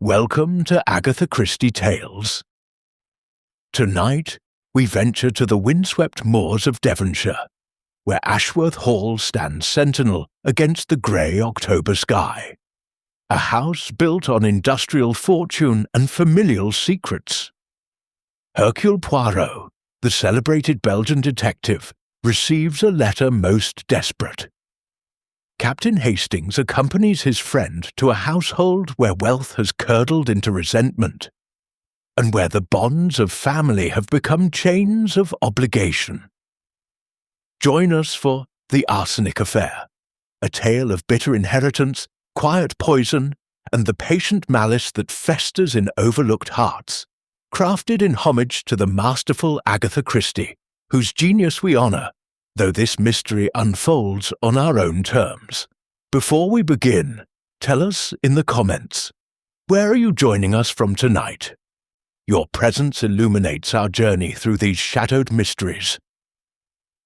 Welcome to Agatha Christie Tales. Tonight, we venture to the windswept moors of Devonshire, where Ashworth Hall stands sentinel against the grey October sky. A house built on industrial fortune and familial secrets. Hercule Poirot, the celebrated Belgian detective, receives a letter most desperate. Captain Hastings accompanies his friend to a household where wealth has curdled into resentment, and where the bonds of family have become chains of obligation. Join us for The Arsenic Affair, a tale of bitter inheritance, quiet poison, and the patient malice that festers in overlooked hearts, crafted in homage to the masterful Agatha Christie, whose genius we honour, though this mystery unfolds on our own terms. Before we begin, tell us in the comments, where are you joining us from tonight? Your presence illuminates our journey through these shadowed mysteries.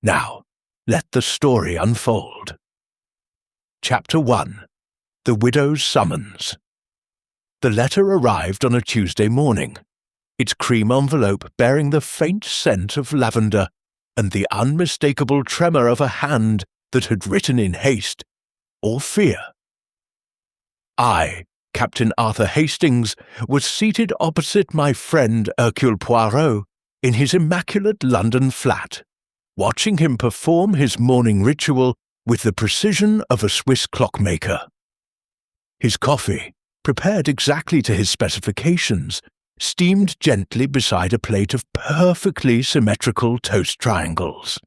Now, let the story unfold. Chapter 1. The Widow's Summons. The letter arrived on a Tuesday morning, its cream envelope bearing the faint scent of lavender and the unmistakable tremor of a hand that had written in haste or fear. I, Captain Arthur Hastings, was seated opposite my friend Hercule Poirot in his immaculate London flat, watching him perform his morning ritual with the precision of a Swiss clockmaker. His coffee, prepared exactly to his specifications, steamed gently beside a plate of perfectly symmetrical toast triangles.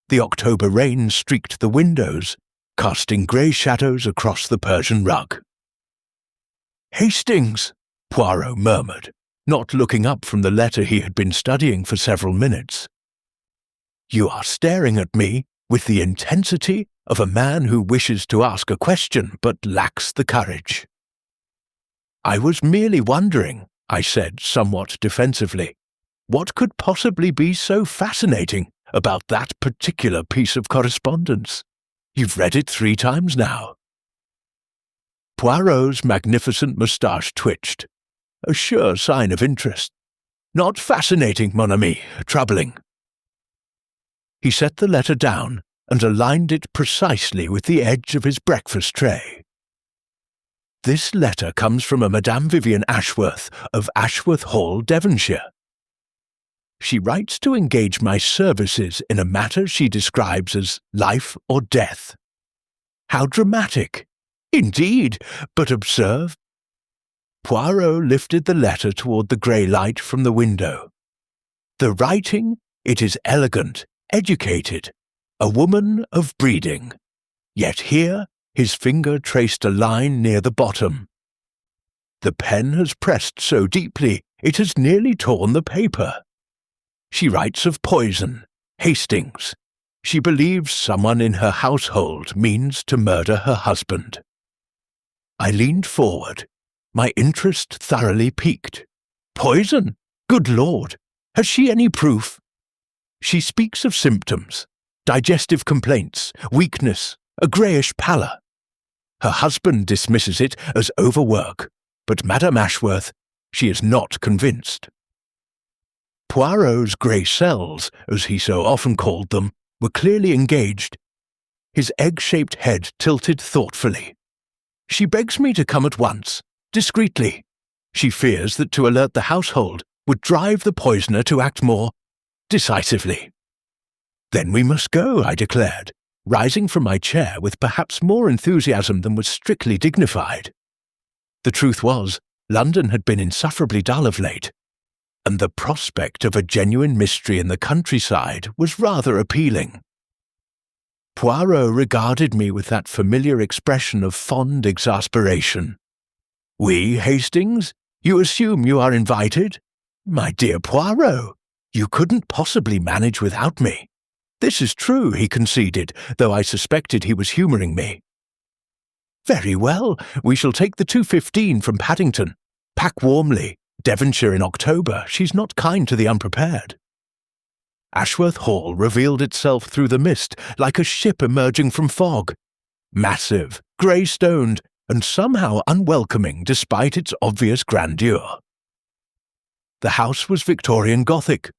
The October rain streaked the windows, casting grey shadows across the Persian rug. "Hastings," Poirot murmured, not looking up from the letter he had been studying for several minutes. "You are staring at me with the intensity of a man who wishes to ask a question but lacks the courage." "I was merely wondering," I said somewhat defensively, "what could possibly be so fascinating about that particular piece of correspondence? You've read it 3 times now." Poirot's magnificent moustache twitched, a sure sign of interest. "Not fascinating, mon ami, troubling." He set the letter down and aligned it precisely with the edge of his breakfast tray. "This letter comes from a Madame Vivian Ashworth of Ashworth Hall, Devonshire. She writes to engage my services in a matter she describes as life or death. How dramatic! Indeed, but observe." Poirot lifted the letter toward the grey light from the window. "The writing, it is elegant, educated, a woman of breeding. Yet here, his finger traced a line near the bottom. The pen has pressed so deeply it has nearly torn the paper. She writes of poison, Hastings. She believes someone in her household means to murder her husband." I leaned forward, my interest thoroughly piqued. "Poison? Good Lord! Has she any proof?" "She speaks of symptoms, digestive complaints, weakness, a greyish pallor. Her husband dismisses it as overwork, but Madame Ashworth, she is not convinced." Poirot's grey cells, as he so often called them, were clearly engaged. His egg-shaped head tilted thoughtfully. "She begs me to come at once, discreetly. She fears that to alert the household would drive the poisoner to act more decisively." "Then we must go," I declared, rising from my chair with perhaps more enthusiasm than was strictly dignified. The truth was, London had been insufferably dull of late, and the prospect of a genuine mystery in the countryside was rather appealing. Poirot regarded me with that familiar expression of fond exasperation. "We, Hastings? You assume you are invited? My dear Poirot, you couldn't possibly manage without me." "This is true," he conceded, though I suspected he was humouring me. "Very well, we shall take the 2:15 from Paddington. Pack warmly. Devonshire in October, she's not kind to the unprepared." Ashworth Hall revealed itself through the mist like a ship emerging from fog. Massive, grey-stoned, and somehow unwelcoming despite its obvious grandeur. The house was Victorian Gothic,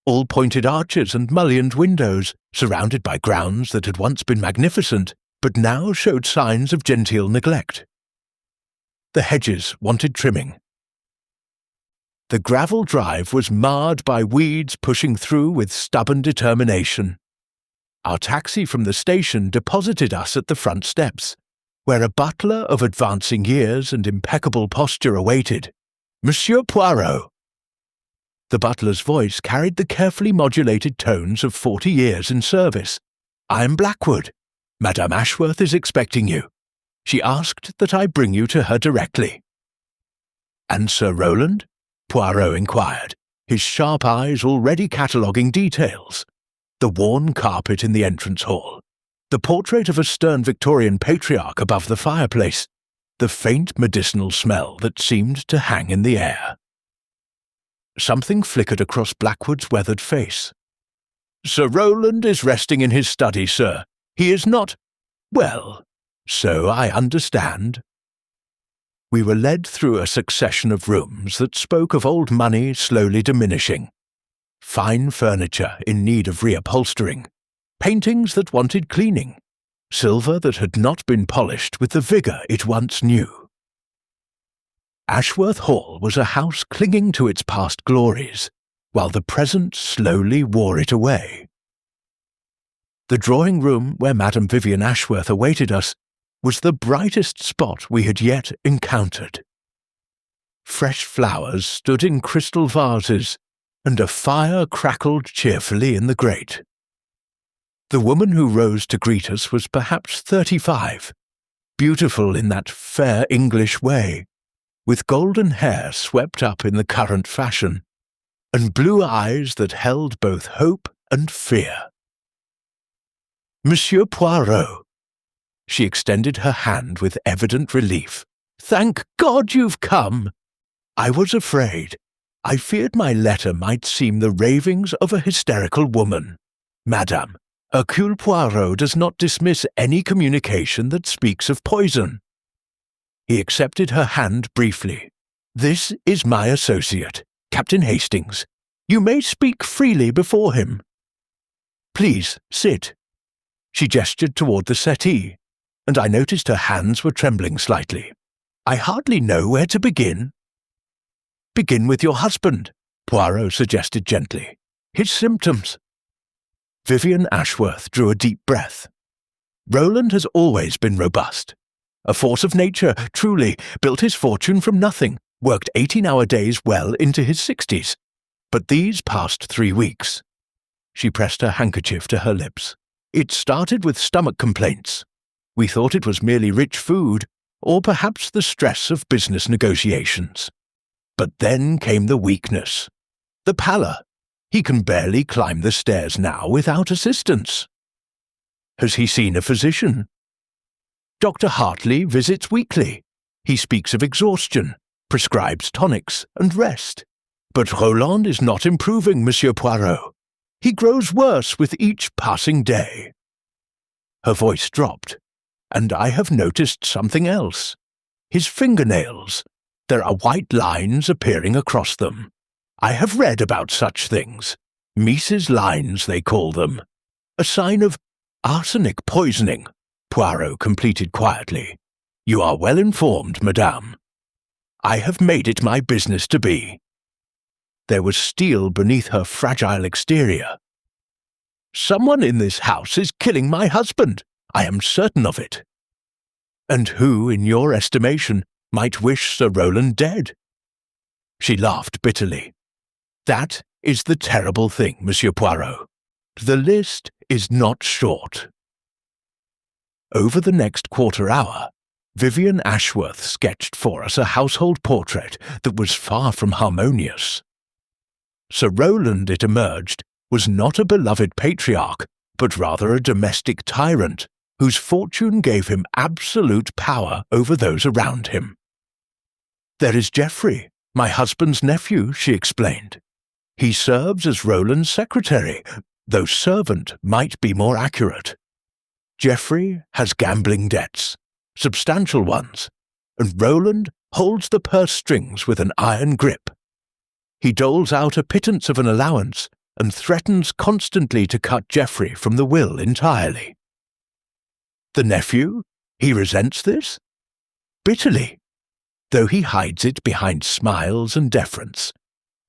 all pointed arches and mullioned windows, surrounded by grounds that had once been magnificent, but now showed signs of genteel neglect. The hedges wanted trimming. The gravel drive was marred by weeds pushing through with stubborn determination. Our taxi from the station deposited us at the front steps, where a butler of advancing years and impeccable posture awaited. "Monsieur Poirot." The butler's voice carried the carefully modulated tones of 40 years in service. "I am Blackwood. Madame Ashworth is expecting you. She asked that I bring you to her directly." "And Sir Roland?" Poirot inquired, his sharp eyes already cataloguing details. The worn carpet in the entrance hall, the portrait of a stern Victorian patriarch above the fireplace, the faint medicinal smell that seemed to hang in the air. Something flickered across Blackwood's weathered face. "Sir Roland is resting in his study, sir. He is not— well, so I understand." We were led through a succession of rooms that spoke of old money slowly diminishing, fine furniture in need of reupholstering, paintings that wanted cleaning, silver that had not been polished with the vigour it once knew. Ashworth Hall was a house clinging to its past glories, while the present slowly wore it away. The drawing-room where Madame Vivian Ashworth awaited us was the brightest spot we had yet encountered. Fresh flowers stood in crystal vases, and a fire crackled cheerfully in the grate. The woman who rose to greet us was perhaps 35, beautiful in that fair English way, with golden hair swept up in the current fashion, and blue eyes that held both hope and fear. "Monsieur Poirot." She extended her hand with evident relief. "Thank God you've come! I was afraid. I feared my letter might seem the ravings of a hysterical woman. Madame, Hercule Poirot does not dismiss any communication that speaks of poison." He accepted her hand briefly. "This is my associate, Captain Hastings. You may speak freely before him. Please, sit." She gestured toward the settee, and I noticed her hands were trembling slightly. "I hardly know where to begin." "Begin with your husband," Poirot suggested gently. "His symptoms." Vivian Ashworth drew a deep breath. "Roland has always been robust. A force of nature, truly, built his fortune from nothing, worked 18-hour days well into his 60s. But these past 3 weeks—" She pressed her handkerchief to her lips. "It started with stomach complaints. We thought it was merely rich food, or perhaps the stress of business negotiations. But then came the weakness, the pallor. He can barely climb the stairs now without assistance." "Has he seen a physician?" "Dr. Hartley visits weekly. He speaks of exhaustion, prescribes tonics and rest. But Roland is not improving, Monsieur Poirot. He grows worse with each passing day." Her voice dropped. "And I have noticed something else. His fingernails. There are white lines appearing across them. I have read about such things. Mises lines, they call them. A sign of arsenic poisoning," Poirot completed quietly. "You are well informed, madame. I have made it my business to be." There was steel beneath her fragile exterior. "Someone in this house is killing my husband. I am certain of it." "And who, in your estimation, might wish Sir Roland dead?" She laughed bitterly. "That is the terrible thing, Monsieur Poirot. The list is not short." Over the next quarter-hour, Vivian Ashworth sketched for us a household portrait that was far from harmonious. Sir Roland, it emerged, was not a beloved patriarch, but rather a domestic tyrant, whose fortune gave him absolute power over those around him. "There is Geoffrey, my husband's nephew," she explained. "He serves as Roland's secretary, though servant might be more accurate. Geoffrey has gambling debts, substantial ones, and Roland holds the purse strings with an iron grip. He doles out a pittance of an allowance and threatens constantly to cut Geoffrey from the will entirely. The nephew? He resents this? Bitterly, though he hides it behind smiles and deference.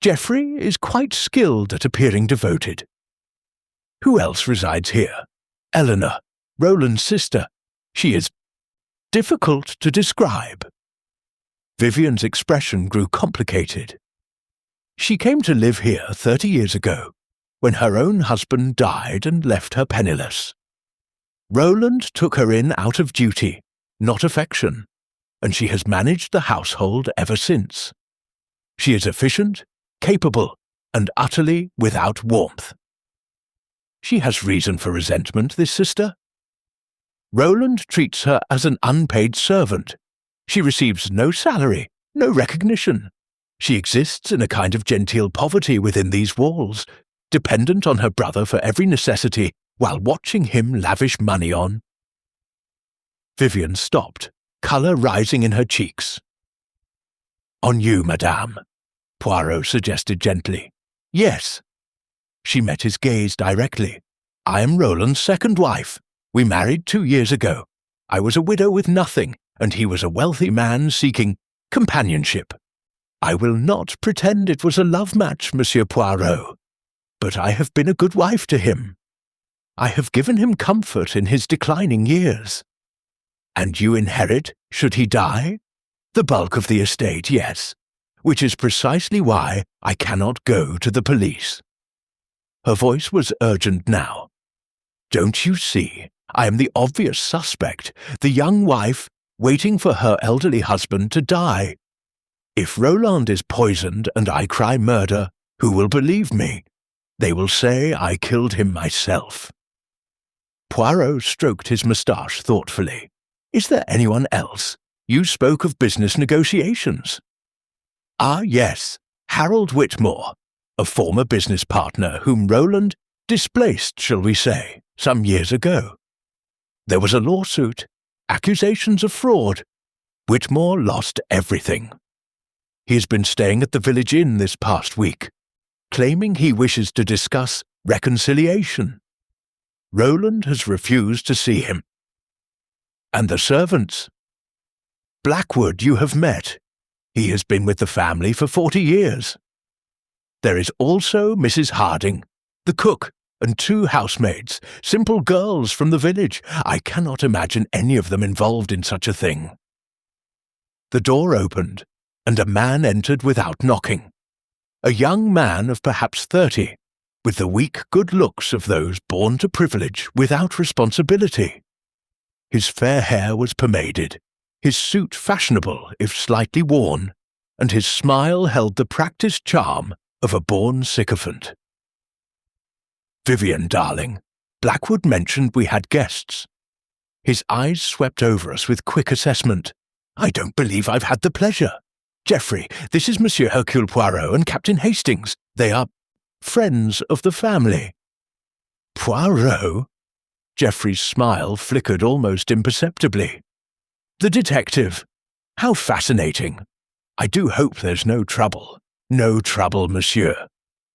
Geoffrey is quite skilled at appearing devoted. Who else resides here? Eleanor, Roland's sister. She is difficult to describe. Vivian's expression grew complicated. She came to live here 30 years ago, when her own husband died and left her penniless. Roland took her in out of duty, not affection, and she has managed the household ever since. She is efficient, capable, and utterly without warmth. She has reason for resentment, this sister. Roland treats her as an unpaid servant. She receives no salary, no recognition. She exists in a kind of genteel poverty within these walls, dependent on her brother for every necessity, while watching him lavish money on. Vivian stopped, colour rising in her cheeks. On you, madame, Poirot suggested gently. Yes. She met his gaze directly. I am Roland's second wife. We married 2 years ago. I was a widow with nothing, and he was a wealthy man seeking companionship. I will not pretend it was a love match, Monsieur Poirot, but I have been a good wife to him. I have given him comfort in his declining years. And you inherit, should he die? The bulk of the estate, yes, which is precisely why I cannot go to the police. Her voice was urgent now. Don't you see, I am the obvious suspect, the young wife waiting for her elderly husband to die. If Roland is poisoned and I cry murder, who will believe me? They will say I killed him myself. Poirot stroked his moustache thoughtfully. Is there anyone else? You spoke of business negotiations. Ah, yes, Harold Whitmore, a former business partner whom Roland displaced, shall we say, some years ago. There was a lawsuit, accusations of fraud. Whitmore lost everything. He has been staying at the village inn this past week, claiming he wishes to discuss reconciliation. Roland has refused to see him. And the servants? Blackwood you have met. He has been with the family for 40 years. There is also Mrs. Harding, the cook, and 2 housemaids, simple girls from the village. I cannot imagine any of them involved in such a thing. The door opened, and a man entered without knocking. A young man of perhaps 30, with the weak good looks of those born to privilege without responsibility. His fair hair was pomaded, his suit fashionable if slightly worn, and his smile held the practised charm of a born sycophant. Vivian, darling, Blackwood mentioned we had guests. His eyes swept over us with quick assessment. I don't believe I've had the pleasure. Geoffrey, this is Monsieur Hercule Poirot and Captain Hastings. They are friends of the family. Poirot? Geoffrey's smile flickered almost imperceptibly. The detective. How fascinating. I do hope there's no trouble. No trouble, monsieur,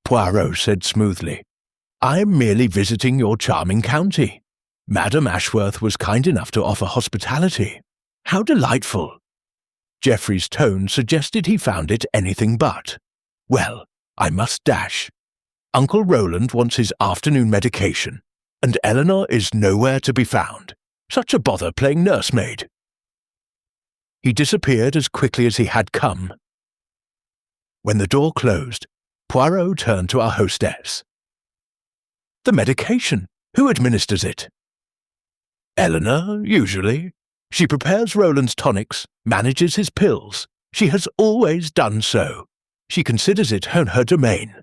Poirot said smoothly. I am merely visiting your charming county. Madame Ashworth was kind enough to offer hospitality. How delightful. Geoffrey's tone suggested he found it anything but. Well, I must dash. Uncle Roland wants his afternoon medication, and Eleanor is nowhere to be found. Such a bother playing nursemaid. He disappeared as quickly as he had come. When the door closed, Poirot turned to our hostess. The medication. Who administers it? Eleanor, usually. She prepares Roland's tonics, manages his pills. She has always done so. She considers it her domain.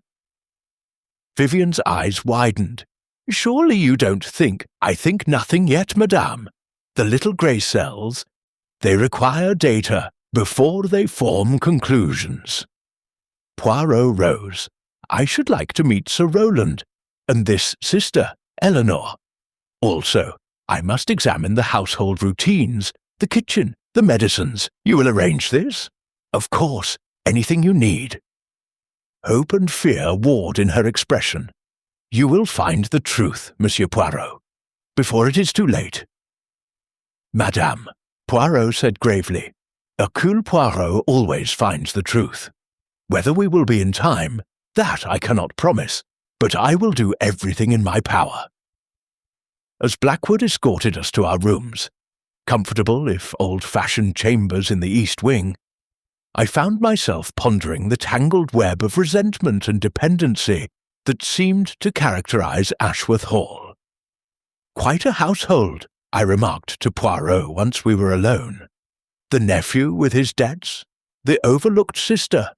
Vivian's eyes widened. Surely you don't think— I think nothing yet, madame. The little grey cells, they require data before they form conclusions. Poirot rose. I should like to meet Sir Roland, and this sister, Eleanor. Also, I must examine the household routines, the kitchen, The medicines. You will arrange this? Of course, anything you need. Hope and fear warred in her expression. You will find the truth, Monsieur Poirot, before it is too late. Madame, Poirot said gravely, Hercule Poirot always finds the truth. Whether we will be in time, that I cannot promise, but I will do everything in my power. As Blackwood escorted us to our rooms, comfortable if old-fashioned chambers in the East Wing, I found myself pondering the tangled web of resentment and dependency that seemed to characterize Ashworth Hall. Quite a household, I remarked to Poirot once we were alone. The nephew with his debts, the overlooked sister,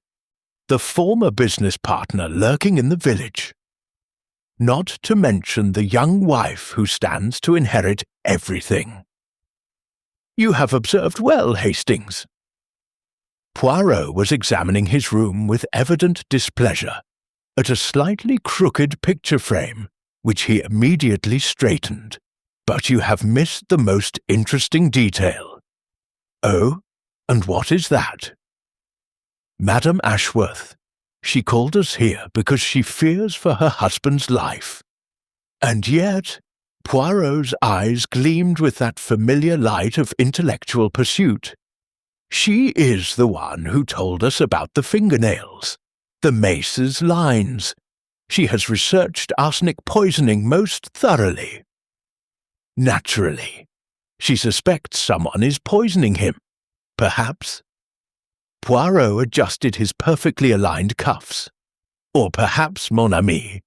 the former business partner lurking in the village. Not to mention the young wife who stands to inherit everything. You have observed well, Hastings. Poirot was examining his room with evident displeasure at a slightly crooked picture frame, which he immediately straightened. But you have missed the most interesting detail. Oh, and what is that? Madame Ashworth. She called us here because she fears for her husband's life. And yet, Poirot's eyes gleamed with that familiar light of intellectual pursuit. She is the one who told us about the fingernails, the mace's lines. She has researched arsenic poisoning most thoroughly. Naturally, she suspects someone is poisoning him. Perhaps. Poirot adjusted his perfectly aligned cuffs. Or perhaps, mon ami,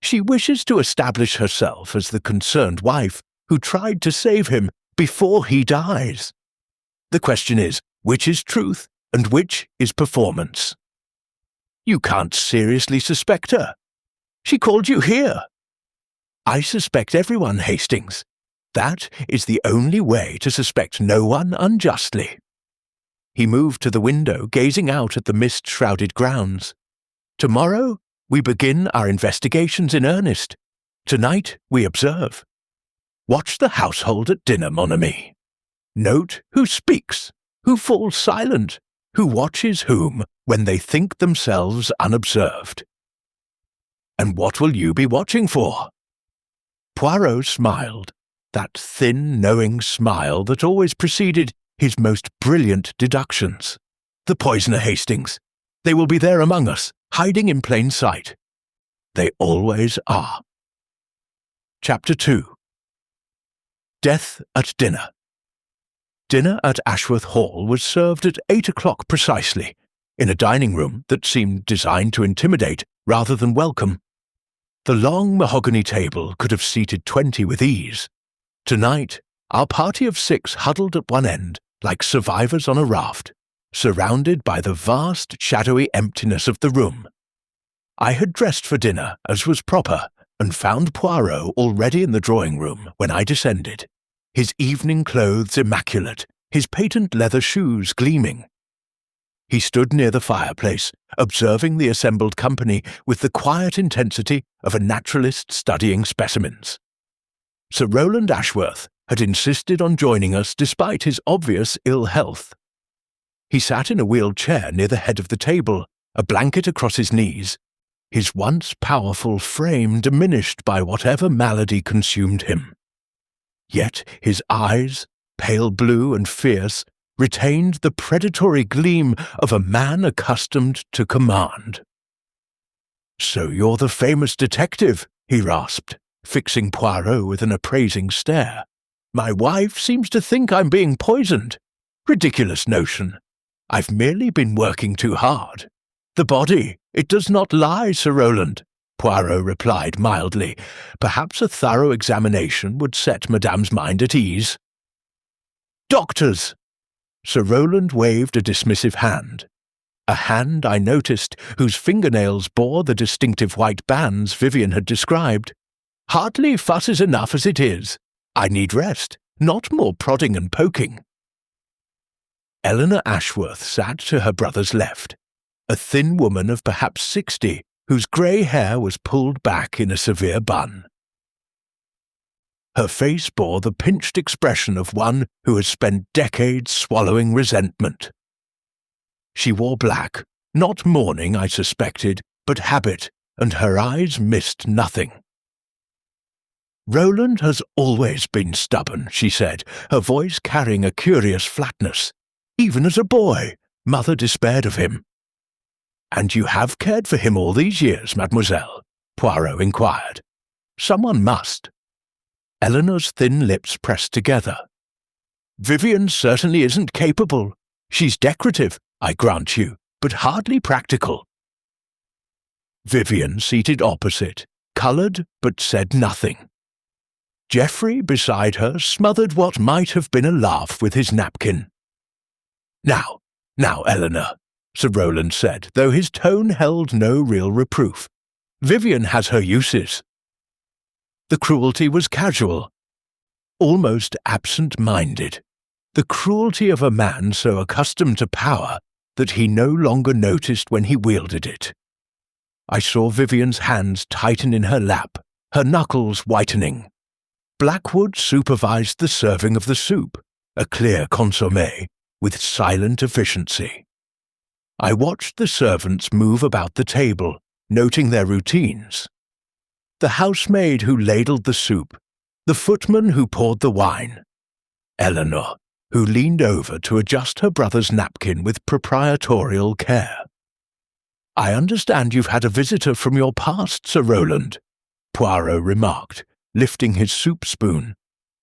she wishes to establish herself as the concerned wife who tried to save him before he dies. The question is, which is truth and which is performance? You can't seriously suspect her. She called you here. I suspect everyone, Hastings. That is the only way to suspect no one unjustly. He moved to the window, gazing out at the mist-shrouded grounds. Tomorrow, we begin our investigations in earnest. Tonight, we observe. Watch the household at dinner, mon ami. Note who speaks, who falls silent, who watches whom when they think themselves unobserved. And what will you be watching for? Poirot smiled, that thin, knowing smile that always preceded his most brilliant deductions. The poisoner, Hastings. They will be there among us, hiding in plain sight. They always are. Chapter 2. Death at Dinner. Dinner at Ashworth Hall was served at 8 o'clock precisely, in a dining room that seemed designed to intimidate rather than welcome. The long mahogany table could have seated 20 with ease. Tonight, our party of 6 huddled at one end, like survivors on a raft, surrounded by the vast, shadowy emptiness of the room. I had dressed for dinner, as was proper, and found Poirot already in the drawing-room when I descended, his evening clothes immaculate, his patent leather shoes gleaming. He stood near the fireplace, observing the assembled company with the quiet intensity of a naturalist studying specimens. Sir Roland Ashworth had insisted on joining us despite his obvious ill health. He sat in a wheeled chair near the head of the table, a blanket across his knees, his once powerful frame diminished by whatever malady consumed him. Yet his eyes, pale blue and fierce, retained the predatory gleam of a man accustomed to command. "So you're the famous detective," he rasped, fixing Poirot with an appraising stare. "My wife seems to think I'm being poisoned. Ridiculous notion. I've merely been working too hard. The body, it does not lie, Sir Roland," Poirot replied mildly. "Perhaps a thorough examination would set Madame's mind at ease." "Doctors!" Sir Roland waved a dismissive hand. A hand, I noticed, whose fingernails bore the distinctive white bands Vivian had described. "Hardly fuss is enough as it is. I need rest, not more prodding and poking." Eleanor Ashworth sat to her brother's left, a thin woman of perhaps 60, whose grey hair was pulled back in a severe bun. Her face bore the pinched expression of one who has spent decades swallowing resentment. She wore black, not mourning, I suspected, but habit, and her eyes missed nothing. "Roland has always been stubborn," she said, her voice carrying a curious flatness. "Even as a boy, Mother despaired of him." "And you have cared for him all these years, mademoiselle?" Poirot inquired. "Someone must." Eleanor's thin lips pressed together. "Vivian certainly isn't capable. She's decorative, I grant you, but hardly practical." Vivian, seated opposite, coloured but said nothing. Geoffrey, beside her, smothered what might have been a laugh with his napkin. Now, Eleanor," Sir Roland said, though his tone held no real reproof. "Vivian has her uses." The cruelty was casual, almost absent-minded, the cruelty of a man so accustomed to power that he no longer noticed when he wielded it. I saw Vivian's hands tighten in her lap, her knuckles whitening. Blackwood supervised the serving of the soup, a clear consommé, with silent efficiency. I watched the servants move about the table, noting their routines. The housemaid who ladled the soup, the footman who poured the wine, Eleanor, who leaned over to adjust her brother's napkin with proprietorial care. "I understand you've had a visitor from your past, Sir Roland," Poirot remarked, lifting his soup spoon.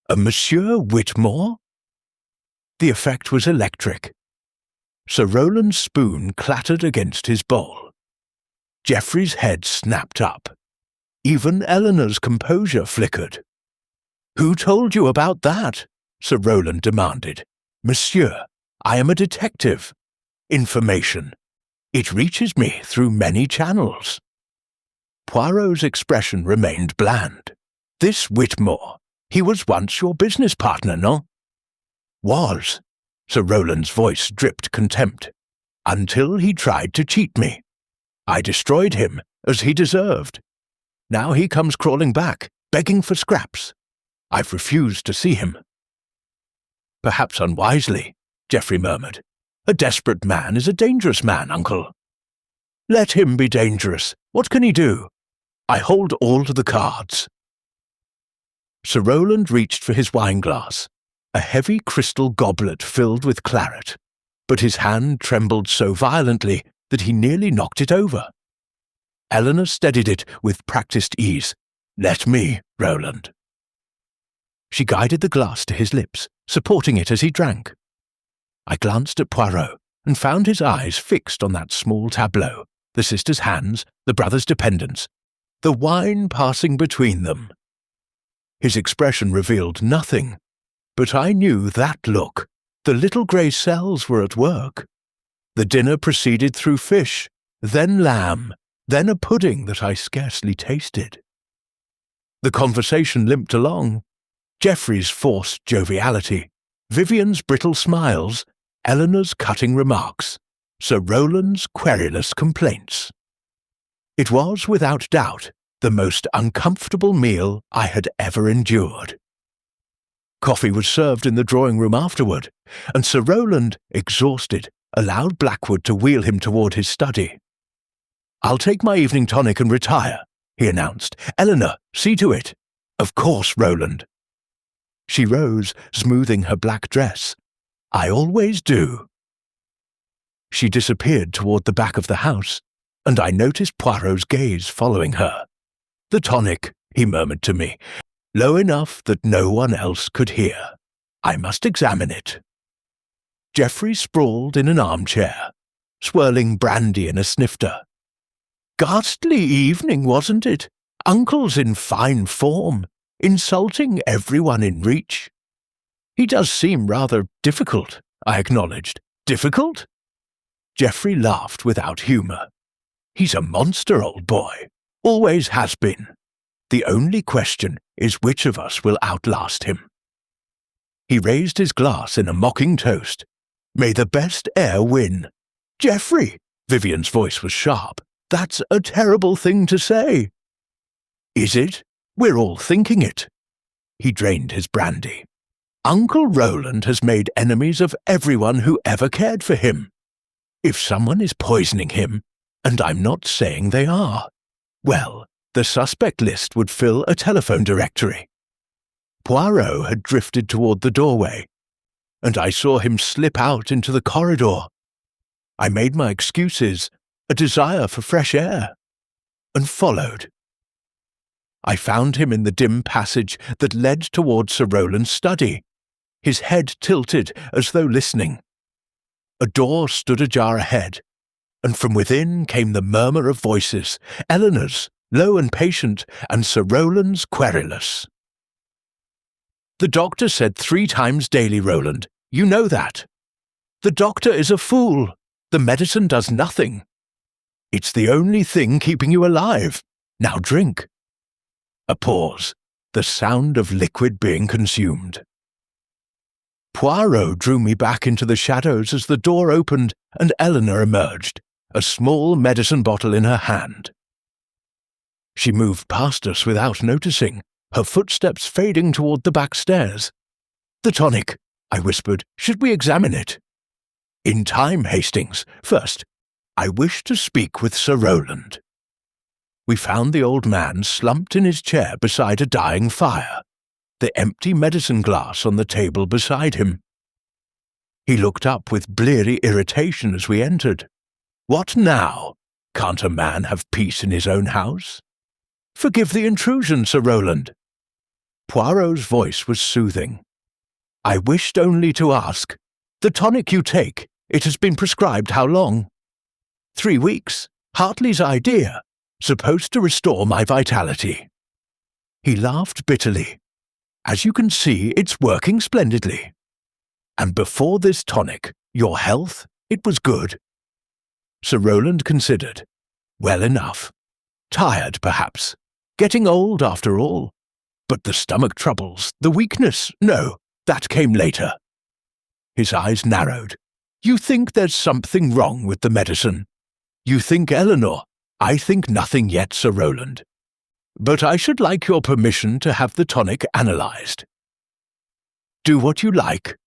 "A Monsieur Whitmore?" The effect was electric. Sir Roland's spoon clattered against his bowl. Geoffrey's head snapped up. Even Eleanor's composure flickered. "Who told you about that?" Sir Roland demanded. "Monsieur, I am a detective. Information. It reaches me through many channels." Poirot's expression remained bland. "This Whitmore, he was once your business partner, no?" "Was." Sir Roland's voice dripped contempt. "Until he tried to cheat me. I destroyed him, as he deserved. Now he comes crawling back, begging for scraps. I've refused to see him." "Perhaps unwisely," Geoffrey murmured. "A desperate man is a dangerous man, uncle." "Let him be dangerous. What can he do? I hold all the cards." Sir Roland reached for his wineglass, a heavy crystal goblet filled with claret, but his hand trembled so violently that he nearly knocked it over. Eleanor steadied it with practised ease. "Let me, Roland." She guided the glass to his lips, supporting it as he drank. I glanced at Poirot and found his eyes fixed on that small tableau, the sister's hands, the brother's dependence, the wine passing between them. His expression revealed nothing, but I knew that look. The little grey cells were at work. The dinner proceeded through fish, then lamb, then a pudding that I scarcely tasted. The conversation limped along. Geoffrey's forced joviality, Vivian's brittle smiles, Eleanor's cutting remarks, Sir Roland's querulous complaints. It was, without doubt, the most uncomfortable meal I had ever endured. Coffee was served in the drawing-room afterward, and Sir Roland, exhausted, allowed Blackwood to wheel him toward his study. "I'll take my evening tonic and retire," he announced. "Eleanor, see to it." "Of course, Roland." She rose, smoothing her black dress. "I always do." She disappeared toward the back of the house, and I noticed Poirot's gaze following her. "The tonic," he murmured to me, low enough that no one else could hear. "I must examine it." Geoffrey sprawled in an armchair, swirling brandy in a snifter. "Ghastly evening, wasn't it? Uncle's in fine form, insulting everyone in reach." "He does seem rather difficult," I acknowledged. "Difficult?" Geoffrey laughed without humour. "He's a monster, old boy. Always has been. The only question is which of us will outlast him." He raised his glass in a mocking toast. "May the best heir win." "Geoffrey!" Vivian's voice was sharp. "That's a terrible thing to say." "Is it? We're all thinking it." He drained his brandy. "Uncle Roland has made enemies of everyone who ever cared for him. If someone is poisoning him, and I'm not saying they are, well, the suspect list would fill a telephone directory." Poirot had drifted toward the doorway, and I saw him slip out into the corridor. I made my excuses, a desire for fresh air, and followed. I found him in the dim passage that led toward Sir Roland's study, his head tilted as though listening. A door stood ajar ahead, and from within came the murmur of voices, Eleanor's, low and patient, and Sir Roland's, querulous. "The doctor said 3 times daily, Roland. You know that. The doctor is a fool. The medicine does nothing. It's the only thing keeping you alive. Now drink." A pause, the sound of liquid being consumed. Poirot drew me back into the shadows as the door opened and Eleanor emerged, a small medicine bottle in her hand. She moved past us without noticing, her footsteps fading toward the back stairs. "The tonic," I whispered. "Should we examine it?" "In time, Hastings. First, I wish to speak with Sir Roland." We found the old man slumped in his chair beside a dying fire, the empty medicine glass on the table beside him. He looked up with bleary irritation as we entered. "What now? Can't a man have peace in his own house? Forgive the intrusion, Sir Roland." Poirot's voice was soothing. "I wished only to ask, the tonic you take, it has been prescribed how long?" 3 weeks. Hartley's idea. Supposed to restore my vitality." He laughed bitterly. "As you can see, it's working splendidly. And before this tonic, your health, it was good." Sir Roland considered. "Well enough. Tired, perhaps. Getting old, after all. But the stomach troubles, the weakness, no, that came later." His eyes narrowed. "You think there's something wrong with the medicine. You think Eleanor. I think nothing yet, Sir Roland. But I should like your permission to have the tonic analysed." "Do what you like."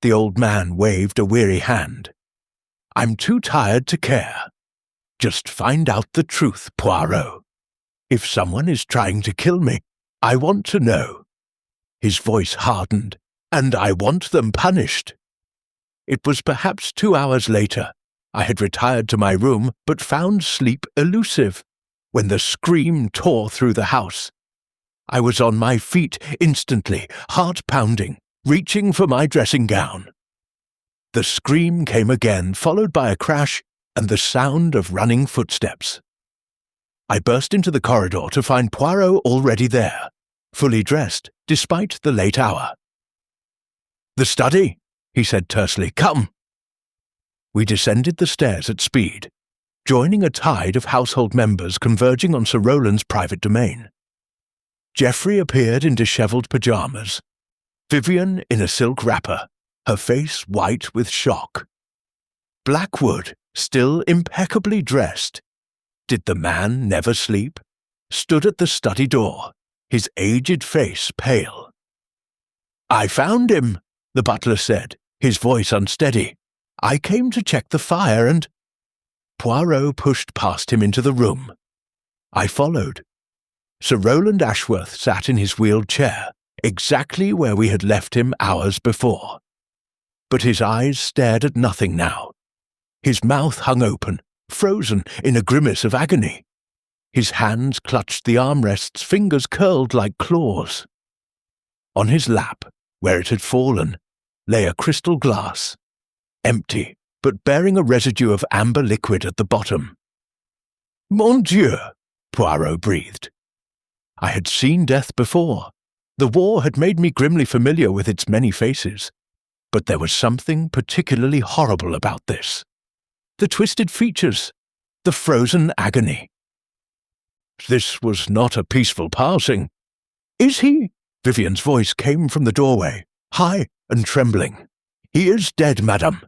The old man waved a weary hand. "I'm too tired to care. Just find out the truth, Poirot. If someone is trying to kill me, I want to know." His voice hardened. "And I want them punished." It was perhaps 2 hours later. I had retired to my room, but found sleep elusive, when the scream tore through the house. I was on my feet instantly, heart pounding, reaching for my dressing gown. The scream came again, followed by a crash and the sound of running footsteps. I burst into the corridor to find Poirot already there, fully dressed, despite the late hour. "The study," he said tersely. "Come." We descended the stairs at speed, joining a tide of household members converging on Sir Roland's private domain. Geoffrey appeared in dishevelled pyjamas, Vivian in a silk wrapper, her face white with shock. Blackwood, still impeccably dressed, did the man never sleep? Stood at the study door, his aged face pale. "I found him," the butler said, his voice unsteady. "I came to check the fire and—" Poirot pushed past him into the room. I followed. Sir Roland Ashworth sat in his wheeled chair, exactly where we had left him hours before. But his eyes stared at nothing now. His mouth hung open, frozen in a grimace of agony. His hands clutched the armrests, fingers curled like claws. On his lap, where it had fallen, lay a crystal glass, empty, but bearing a residue of amber liquid at the bottom. "Mon Dieu!" Poirot breathed. I had seen death before. The war had made me grimly familiar with its many faces. But there was something particularly horrible about this. The twisted features, the frozen agony. This was not a peaceful passing. "Is he?" Vivian's voice came from the doorway, high and trembling. "He is dead, madame."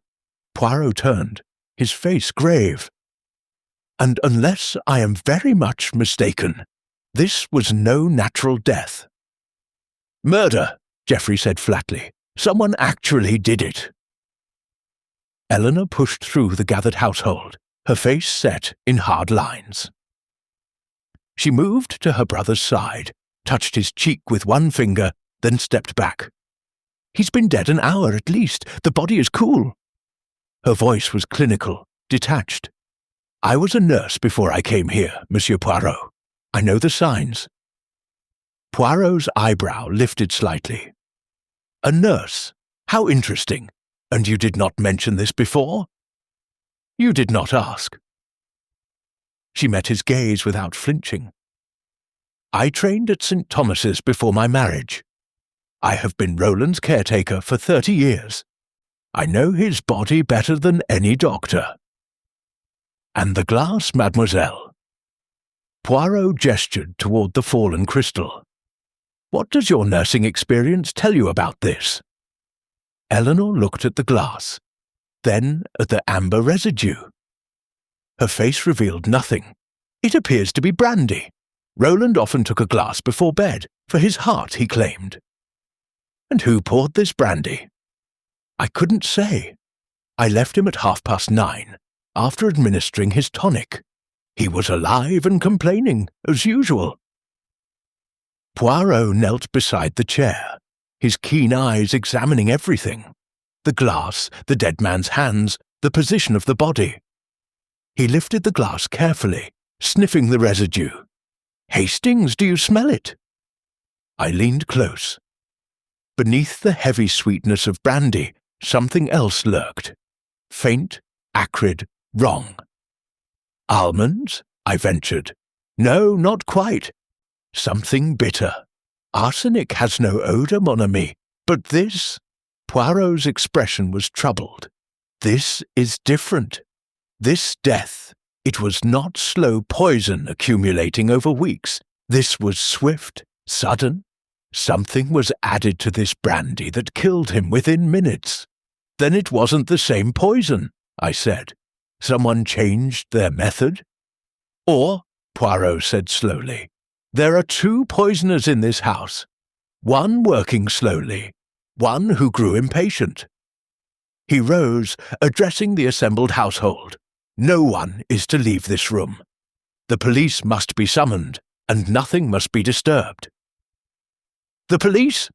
Poirot turned, his face grave. "And unless I am very much mistaken, this was no natural death." Murder, Geoffrey said flatly. Someone actually did it. Eleanor pushed through the gathered household, her face set in hard lines. She moved to her brother's side, touched his cheek with one finger, then stepped back. He's been dead an hour at least. The body is cool. Her voice was clinical, detached. I was a nurse before I came here, Monsieur Poirot. I know the signs. Poirot's eyebrow lifted slightly. A nurse? How interesting. And you did not mention this before? You did not ask. She met his gaze without flinching. I trained at St. Thomas's before my marriage. I have been Roland's caretaker for 30 years. I know his body better than any doctor. And the glass, mademoiselle? Poirot gestured toward the fallen crystal. What does your nursing experience tell you about this? Eleanor looked at the glass, then at the amber residue. Her face revealed nothing. It appears to be brandy. Roland often took a glass before bed, for his heart, he claimed. And who poured this brandy? I couldn't say. I left him at 9:30, after administering his tonic. He was alive and complaining, as usual. Poirot knelt beside the chair, his keen eyes examining everything. The glass, the dead man's hands, the position of the body. He lifted the glass carefully, sniffing the residue. Hastings, do you smell it? I leaned close. Beneath the heavy sweetness of brandy, something else lurked. Faint, acrid, wrong. Almonds? I ventured. No, not quite. Something bitter. Arsenic has no odour, mon ami, but this... Poirot's expression was troubled. This is different. This death, it was not slow poison accumulating over weeks. This was swift, sudden. Something was added to this brandy that killed him within minutes. Then it wasn't the same poison, I said. Someone changed their method? Or, Poirot said slowly, there are 2 poisoners in this house. One working slowly, one who grew impatient. He rose, addressing the assembled household. No one is to leave this room. The police must be summoned, and nothing must be disturbed. The police?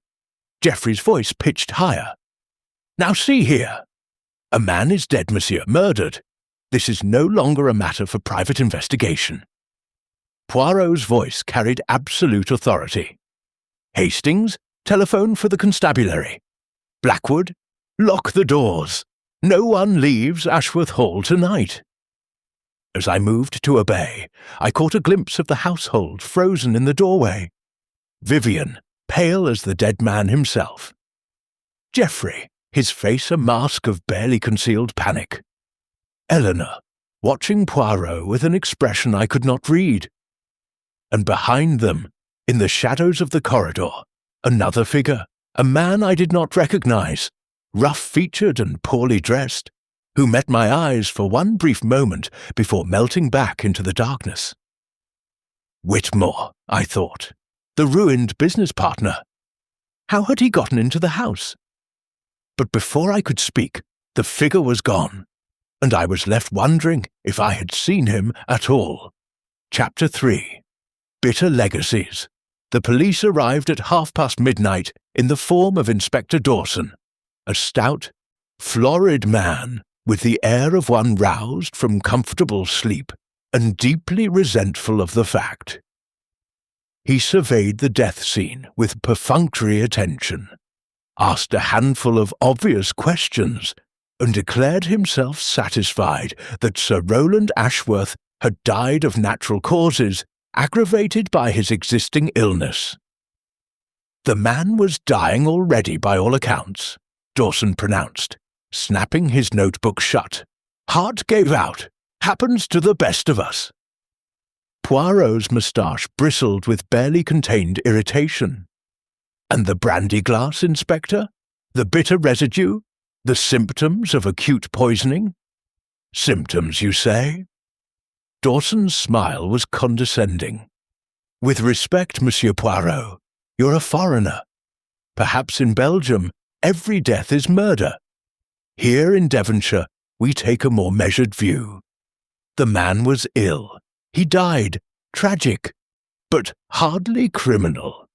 Geoffrey's voice pitched higher. Now see here. A man is dead, monsieur, murdered. This is no longer a matter for private investigation. Poirot's voice carried absolute authority. Hastings, telephone for the constabulary. Blackwood, lock the doors. No one leaves Ashworth Hall tonight. As I moved to obey, I caught a glimpse of the household frozen in the doorway. Vivian, pale as the dead man himself. Geoffrey, his face a mask of barely concealed panic. Eleanor, watching Poirot with an expression I could not read. And behind them, in the shadows of the corridor, another figure, a man I did not recognize, rough-featured and poorly dressed, who met my eyes for one brief moment before melting back into the darkness. Whitmore, I thought, the ruined business partner. How had he gotten into the house? But before I could speak, the figure was gone, and I was left wondering if I had seen him at all. Chapter 3. Bitter Legacies. The police arrived at midnight in the form of Inspector Dawson, a stout, florid man with the air of one roused from comfortable sleep and deeply resentful of the fact. He surveyed the death scene with perfunctory attention, asked a handful of obvious questions, and declared himself satisfied that Sir Roland Ashworth had died of natural causes, aggravated by his existing illness. The man was dying already by all accounts, Dawson pronounced, snapping his notebook shut. Heart gave out. Happens to the best of us. Poirot's moustache bristled with barely contained irritation. And the brandy glass, Inspector? The bitter residue? The symptoms of acute poisoning? Symptoms, you say? Dawson's smile was condescending. With respect, Monsieur Poirot, you're a foreigner. Perhaps in Belgium, every death is murder. Here in Devonshire, we take a more measured view. The man was ill. He died. Tragic, but hardly criminal.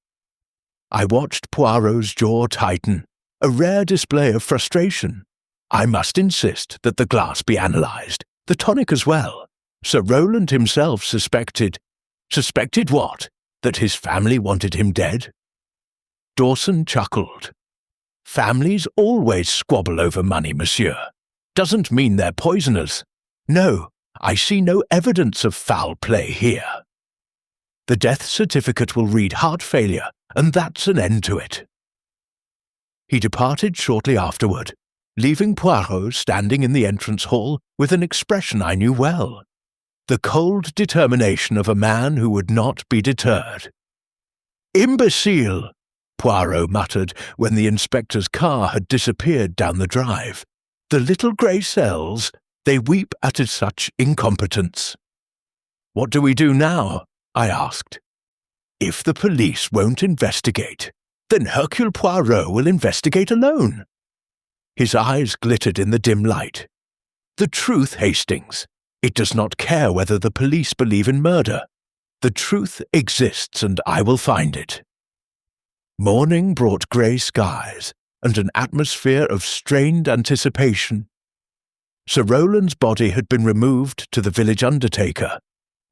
I watched Poirot's jaw tighten, a rare display of frustration. I must insist that the glass be analysed, the tonic as well. Sir Roland himself suspected. Suspected what? That his family wanted him dead? Dawson chuckled. Families always squabble over money, monsieur. Doesn't mean they're poisoners. No, I see no evidence of foul play here. The death certificate will read heart failure, and that's an end to it. He departed shortly afterward, leaving Poirot standing in the entrance hall with an expression I knew well. The cold determination of a man who would not be deterred. "Imbecile!" Poirot muttered when the inspector's car had disappeared down the drive. "The little grey cells, they weep at such incompetence." "What do we do now?" I asked. "If the police won't investigate, then Hercule Poirot will investigate alone." His eyes glittered in the dim light. "The truth, Hastings. It does not care whether the police believe in murder. The truth exists, and I will find it." Morning brought grey skies and an atmosphere of strained anticipation. Sir Roland's body had been removed to the village undertaker,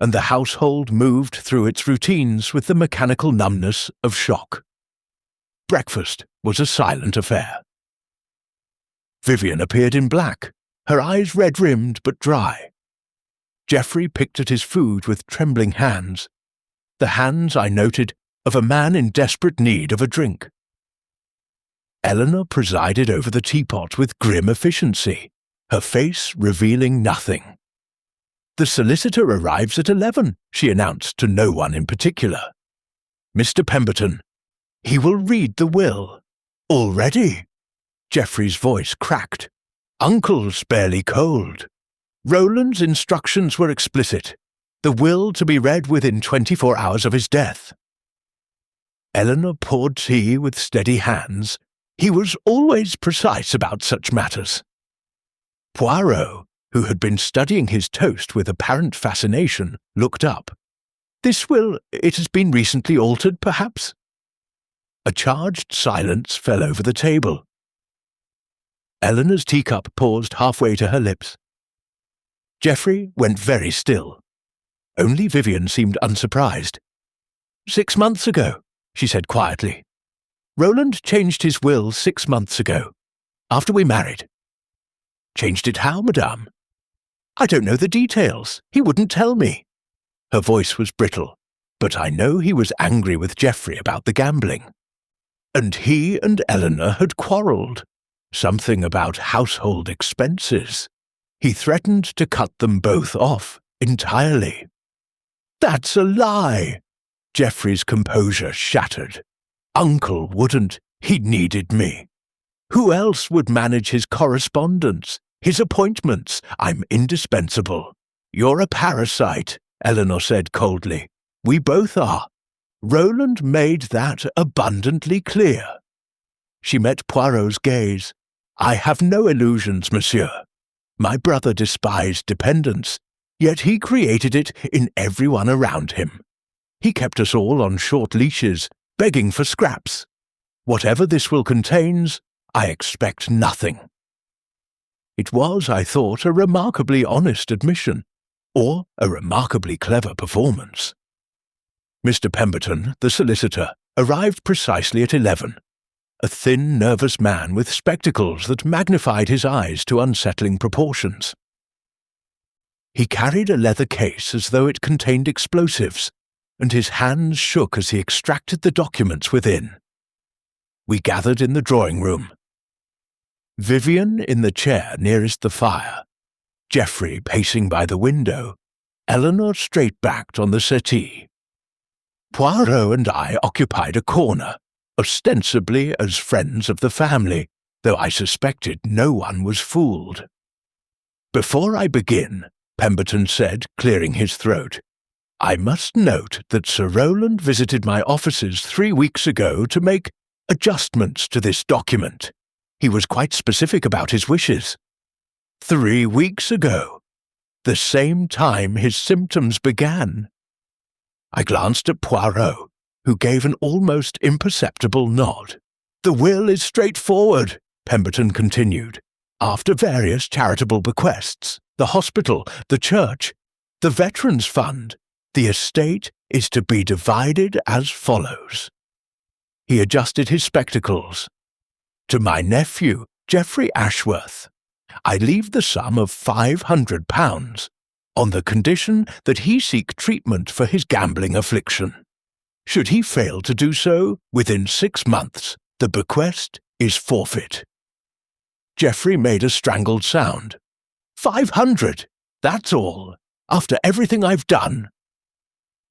and the household moved through its routines with the mechanical numbness of shock. Breakfast was a silent affair. Vivian appeared in black, her eyes red-rimmed but dry. Geoffrey picked at his food with trembling hands, the hands, I noted, of a man in desperate need of a drink. Eleanor presided over the teapot with grim efficiency, her face revealing nothing. "The solicitor arrives at 11, she announced to no one in particular. "Mr. Pemberton, he will read the will." "Already?" Geoffrey's voice cracked. "Uncle's barely cold." Roland's instructions were explicit. The will to be read within 24 hours of his death. Eleanor poured tea with steady hands. He was always precise about such matters. Poirot, who had been studying his toast with apparent fascination, looked up. "This will, it has been recently altered, perhaps?" A charged silence fell over the table. Eleanor's teacup paused halfway to her lips. Geoffrey went very still. Only Vivian seemed unsurprised. 6 months ago, she said quietly. "Roland changed his will 6 months ago, after we married." "Changed it how, madame?" "I don't know the details. He wouldn't tell me." Her voice was brittle, but I know he was angry with Geoffrey about the gambling. And he and Eleanor had quarrelled. Something about household expenses. He threatened to cut them both off entirely. "That's a lie!" Geoffrey's composure shattered. "Uncle wouldn't. He needed me. Who else would manage his correspondence, his appointments? I'm indispensable." "You're a parasite," Eleanor said coldly. "We both are. Roland made that abundantly clear." She met Poirot's gaze. "I have no illusions, monsieur. My brother despised dependence, yet he created it in everyone around him. He kept us all on short leashes, begging for scraps. Whatever this will contains, I expect nothing." It was, I thought, a remarkably honest admission, or a remarkably clever performance. Mr. Pemberton, the solicitor, arrived precisely at 11, a thin, nervous man with spectacles that magnified his eyes to unsettling proportions. He carried a leather case as though it contained explosives, and his hands shook as he extracted the documents within. We gathered in the drawing-room. Vivian in the chair nearest the fire, Geoffrey pacing by the window, Eleanor straight-backed on the settee. Poirot and I occupied a corner, ostensibly as friends of the family, though I suspected no one was fooled. "Before I begin," Pemberton said, clearing his throat, "I must note that Sir Roland visited my offices 3 weeks ago to make adjustments to this document. He was quite specific about his wishes. 3 weeks ago, the same time his symptoms began. I glanced at Poirot, who gave an almost imperceptible nod. The will is straightforward, Pemberton continued. After various charitable bequests, the hospital, the church, the Veterans Fund, the estate is to be divided as follows. He adjusted his spectacles. To my nephew, Geoffrey Ashworth, I leave the sum of £500, on the condition that he seek treatment for his gambling affliction. Should he fail to do so within 6 months, the bequest is forfeit. Geoffrey made a strangled sound. 500, that's all, after everything I've done.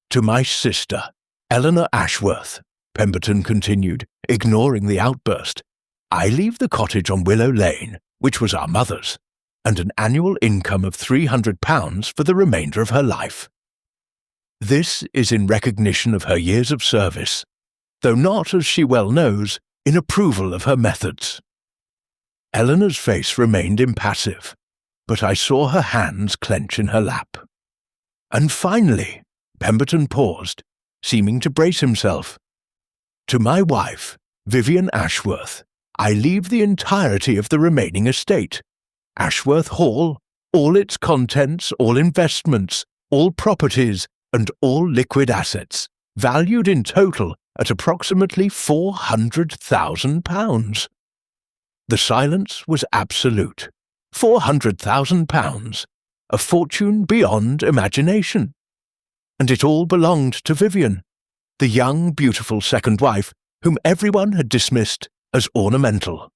To my sister, Eleanor Ashworth, Pemberton continued, ignoring the outburst, I leave the cottage on Willow Lane, which was our mother's, and an annual income of £300 for the remainder of her life. This is in recognition of her years of service, though not, as she well knows, in approval of her methods. Eleanor's face remained impassive, but I saw her hands clench in her lap. And finally, Pemberton paused, seeming to brace himself. To my wife, Vivian Ashworth, I leave the entirety of the remaining estate. Ashworth Hall, all its contents, all investments, all properties, and all liquid assets, valued in total at approximately £400,000. The silence was absolute. £400,000, a fortune beyond imagination. And it all belonged to Vivian, the young, beautiful second wife whom everyone had dismissed as ornamental.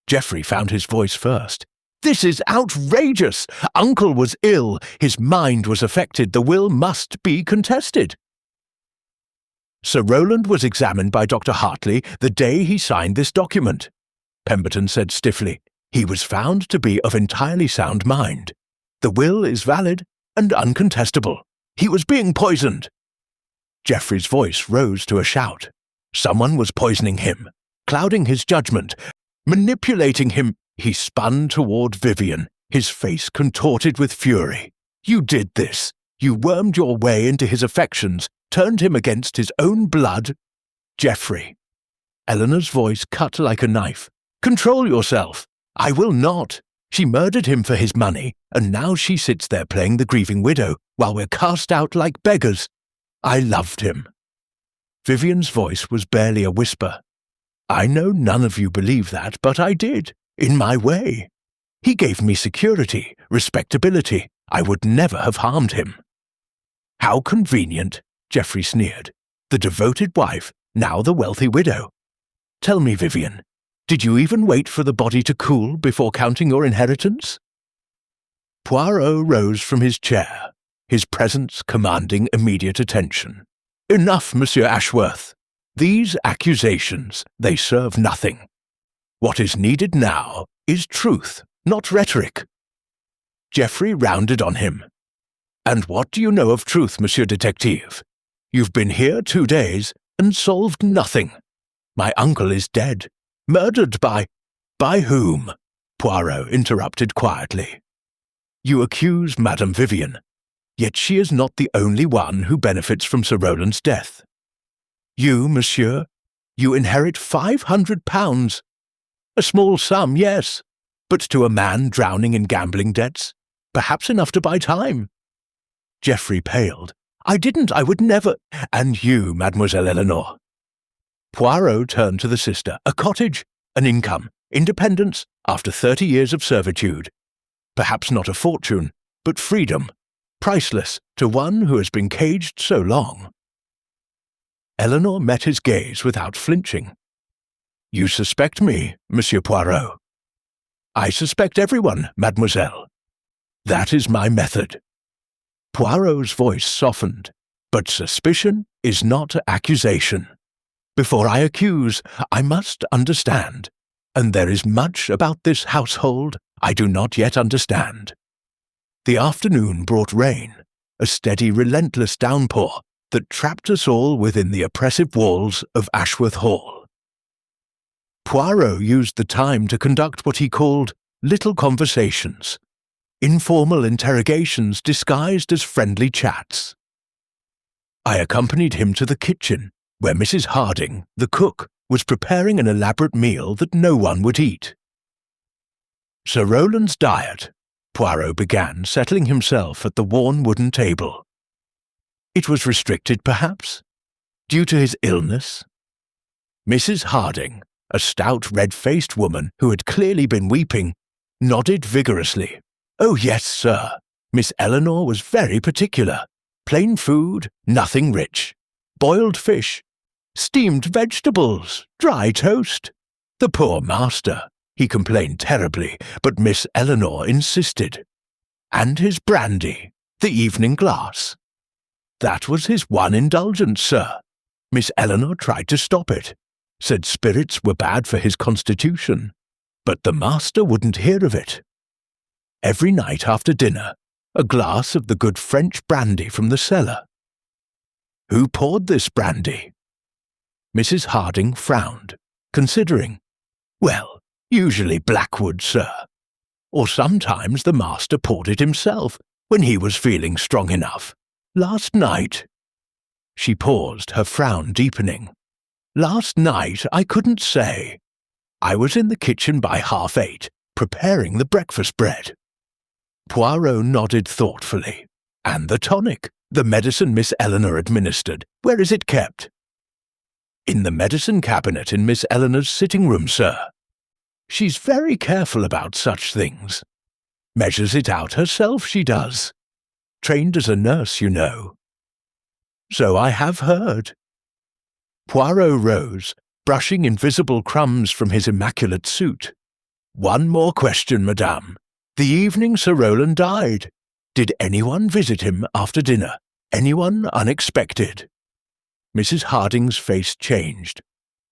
Geoffrey found his voice first. This is outrageous! Uncle was ill, his mind was affected, the will must be contested. Sir Roland was examined by Dr. Hartley the day he signed this document, Pemberton said stiffly. He was found to be of entirely sound mind. The will is valid and uncontestable. He was being poisoned. Geoffrey's voice rose to a shout. Someone was poisoning him, clouding his judgment, manipulating him. He spun toward Vivian, his face contorted with fury. You did this. You wormed your way into his affections, turned him against his own blood. Geoffrey. Eleanor's voice cut like a knife. Control yourself. I will not. She murdered him for his money, and now she sits there playing the grieving widow, while we're cast out like beggars. I loved him. Vivian's voice was barely a whisper. I know none of you believe that, but I did. In my way. He gave me security, respectability. I would never have harmed him. How convenient, Geoffrey sneered. The devoted wife, now the wealthy widow. Tell me, Vivian, did you even wait for the body to cool before counting your inheritance? Poirot rose from his chair, his presence commanding immediate attention. Enough, Monsieur Ashworth. These accusations, they serve nothing. What is needed now is truth, not rhetoric. Geoffrey rounded on him. And what do you know of truth, Monsieur Detective? You've been here 2 days and solved nothing. My uncle is dead. Murdered by whom? Poirot interrupted quietly. You accuse Madame Vivian, yet she is not the only one who benefits from Sir Roland's death. You, monsieur, you inherit £500. A small sum, yes, but to a man drowning in gambling debts, perhaps enough to buy time. Geoffrey paled. I would never. And you, Mademoiselle Eleanor. Poirot turned to the sister. A cottage, an income, independence after 30 years of servitude. Perhaps not a fortune, but freedom, priceless to one who has been caged so long. Eleanor met his gaze without flinching. You suspect me, Monsieur Poirot. I suspect everyone, mademoiselle. That is my method. Poirot's voice softened, but suspicion is not accusation. Before I accuse, I must understand, and there is much about this household I do not yet understand. The afternoon brought rain, a steady, relentless downpour that trapped us all within the oppressive walls of Ashworth Hall. Poirot used the time to conduct what he called little conversations, informal interrogations disguised as friendly chats. I accompanied him to the kitchen, where Mrs. Harding, the cook, was preparing an elaborate meal that no one would eat. Sir Roland's diet, Poirot began, settling himself at the worn wooden table. It was restricted, perhaps, due to his illness. Mrs. Harding, a stout red-faced woman who had clearly been weeping, nodded vigorously. "Oh, yes, sir. Miss Eleanor was very particular. Plain food, nothing rich. Boiled fish, steamed vegetables, dry toast. The poor master, he complained terribly, but Miss Eleanor insisted. And his brandy, the evening glass. That was his one indulgence, sir. Miss Eleanor tried to stop it, said spirits were bad for his constitution, but the master wouldn't hear of it. Every night after dinner, a glass of the good French brandy from the cellar. Who poured this brandy?" Mrs. Harding frowned, considering. "Well, usually Blackwood, sir. Or sometimes the master poured it himself, when he was feeling strong enough. Last night—" She paused, her frown deepening. "Last night I couldn't say. I was in the kitchen by 8:30, preparing the breakfast bread." Poirot nodded thoughtfully. "And the tonic, the medicine Miss Eleanor administered, where is it kept?" "In the medicine cabinet in Miss Eleanor's sitting room, sir. She's very careful about such things. Measures it out herself, she does. Trained as a nurse, you know." "So I have heard." Poirot rose, brushing invisible crumbs from his immaculate suit. "One more question, madame. The evening Sir Roland died, did anyone visit him after dinner? Anyone unexpected?" Mrs. Harding's face changed,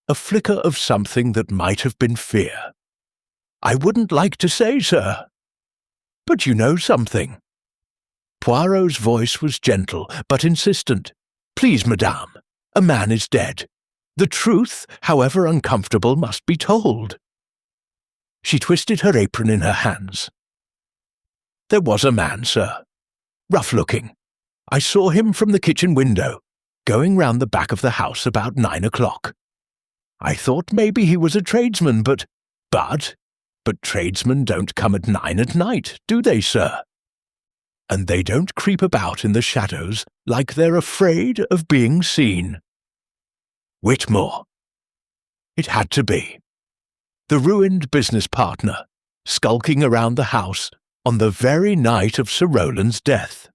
a flicker of something that might have been fear. "I wouldn't like to say, sir." "But you know something." Poirot's voice was gentle but insistent. "Please, madame, a man is dead. The truth, however uncomfortable, must be told." She twisted her apron in her hands. "There was a man, sir. Rough-looking. I saw him from the kitchen window, going round the back of the house about 9 o'clock. I thought maybe he was a tradesman, but tradesmen don't come at 9 at night, do they, sir? And they don't creep about in the shadows like they're afraid of being seen. Whitmore. It had to be. The ruined business partner, skulking around the house on the very night of Sir Roland's death."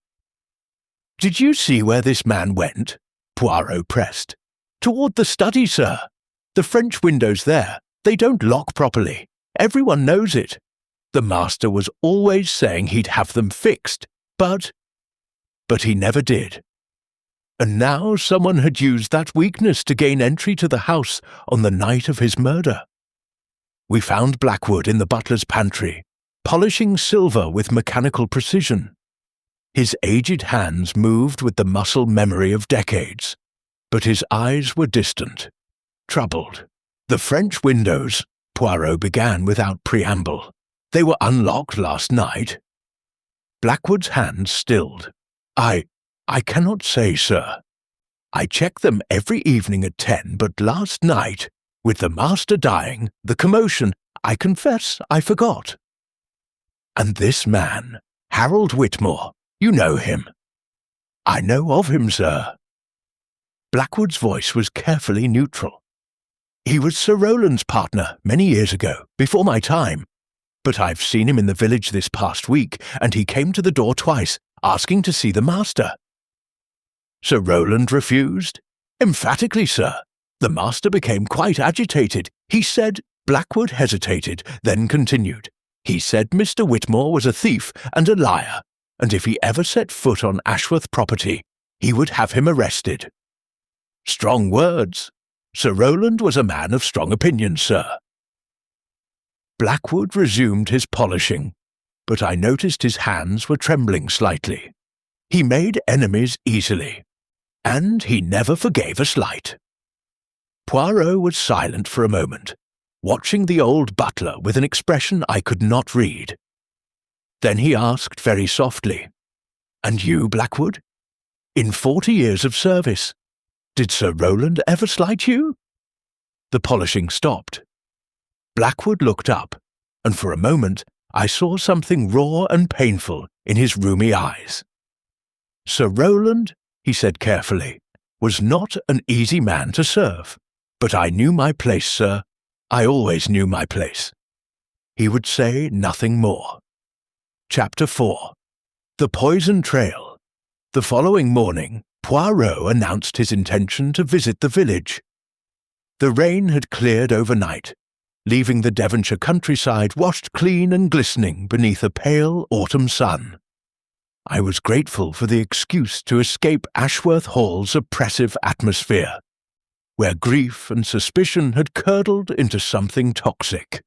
"Did you see where this man went?" Poirot pressed. "Toward the study, sir. The French windows there, they don't lock properly. Everyone knows it. The master was always saying he'd have them fixed, but he never did. And now someone had used that weakness to gain entry to the house on the night of his murder. We found Blackwood in the butler's pantry, polishing silver with mechanical precision. His aged hands moved with the muscle memory of decades, but his eyes were distant, troubled. The French windows," Poirot began without preamble. "They were unlocked last night." Blackwood's hands stilled. I cannot say, sir. I check them every evening at 10, but last night, with the master dying, the commotion, I confess I forgot." "And this man, Harold Whitmore, you know him?" "I know of him, sir." Blackwood's voice was carefully neutral. "He was Sir Roland's partner many years ago, before my time. But I've seen him in the village this past week, and he came to the door twice, asking to see the master." "Sir Roland refused?" "Emphatically, sir. The master became quite agitated. He said—" Blackwood hesitated, then continued. "He said Mr. Whitmore was a thief and a liar, and if he ever set foot on Ashworth property, he would have him arrested." "Strong words. Sir Roland was a man of strong opinion, sir." Blackwood resumed his polishing, but I noticed his hands were trembling slightly. He made enemies easily, and he never forgave a slight. Poirot was silent for a moment, watching the old butler with an expression I could not read. Then he asked very softly, "And you, Blackwood? In 40 years of service, did Sir Roland ever slight you?" The polishing stopped. Blackwood looked up, and for a moment I saw something raw and painful in his rheumy eyes. "Sir Roland," he said carefully, "was not an easy man to serve, but I knew my place, sir. I always knew my place." He would say nothing more. Chapter 4. The Poison Trail. The following morning, Poirot announced his intention to visit the village. The rain had cleared overnight, leaving the Devonshire countryside washed clean and glistening beneath a pale autumn sun. I was grateful for the excuse to escape Ashworth Hall's oppressive atmosphere, where grief and suspicion had curdled into something toxic.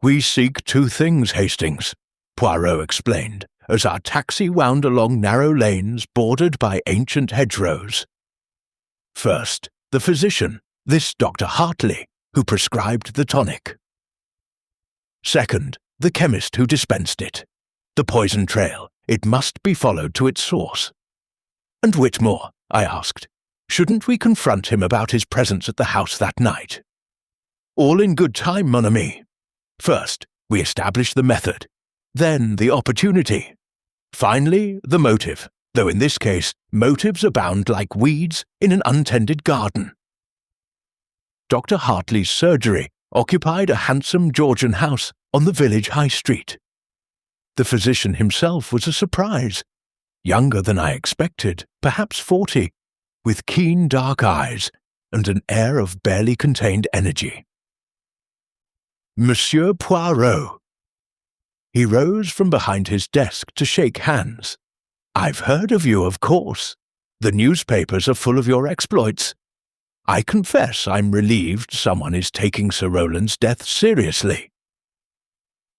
"We seek two things, Hastings," Poirot explained, as our taxi wound along narrow lanes bordered by ancient hedgerows. "First, the physician, this Dr. Hartley, who prescribed the tonic. Second, the chemist who dispensed it. The poison trail, it must be followed to its source." "And Whitmore?" I asked. "Shouldn't we confront him about his presence at the house that night?" "All in good time, mon ami. First, we establish the method, then the opportunity. Finally, the motive, though in this case, motives abound like weeds in an untended garden." Dr. Hartley's surgery occupied a handsome Georgian house on the village high street. The physician himself was a surprise, younger than I expected, perhaps 40, with keen dark eyes and an air of barely contained energy. "Monsieur Poirot." He rose from behind his desk to shake hands. "I've heard of you, of course. The newspapers are full of your exploits. I confess I'm relieved someone is taking Sir Roland's death seriously."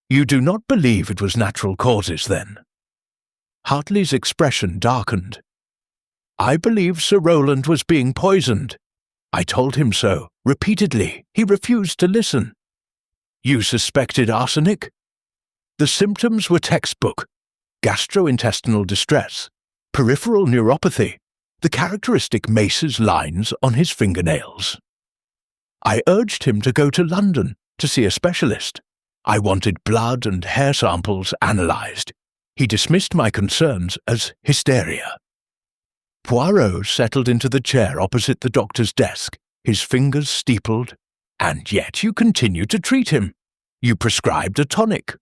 "You do not believe it was natural causes, then?" Hartley's expression darkened. "I believe Sir Roland was being poisoned. I told him so, repeatedly. He refused to listen." "You suspected arsenic?" "The symptoms were textbook: gastrointestinal distress, peripheral neuropathy, the characteristic Mace's lines on his fingernails. I urged him to go to London to see a specialist. I wanted blood and hair samples analysed. He dismissed my concerns as hysteria." Poirot settled into the chair opposite the doctor's desk, his fingers steepled. "And yet you continued to treat him. You prescribed a tonic.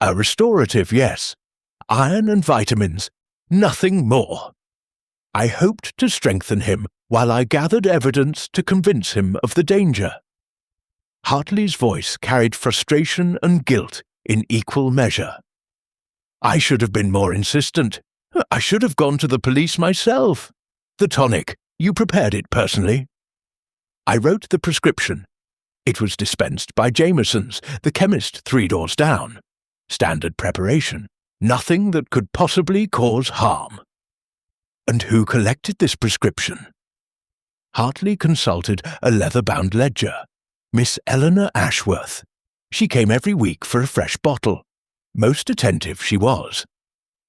A restorative, yes. Iron and vitamins. Nothing more. I hoped to strengthen him while I gathered evidence to convince him of the danger." Hartley's voice carried frustration and guilt in equal measure. "I should have been more insistent. I should have gone to the police myself. The tonic, you prepared it personally?" "I wrote the prescription. It was dispensed by Jameson's, the chemist 3 doors down. Standard preparation. Nothing that could possibly cause harm." "And who collected this prescription?" Hartley consulted a leather-bound ledger. "Miss Eleanor Ashworth. She came every week for a fresh bottle. Most attentive she was.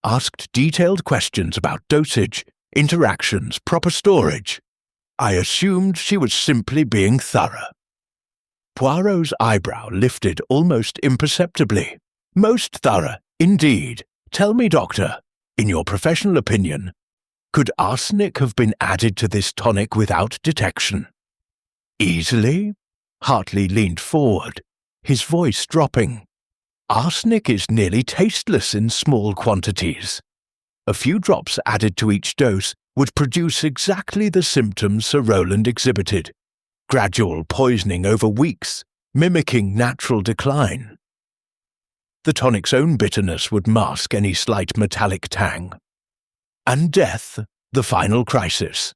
Asked detailed questions about dosage, interactions, proper storage. I assumed she was simply being thorough." Poirot's eyebrow lifted almost imperceptibly. "Most thorough, indeed. Tell me, doctor, in your professional opinion, could arsenic have been added to this tonic without detection?" "Easily." Hartley leaned forward, his voice dropping. "Arsenic is nearly tasteless in small quantities. A few drops added to each dose would produce exactly the symptoms Sir Roland exhibited: gradual poisoning over weeks, mimicking natural decline. The tonic's own bitterness would mask any slight metallic tang. And death, the final crisis.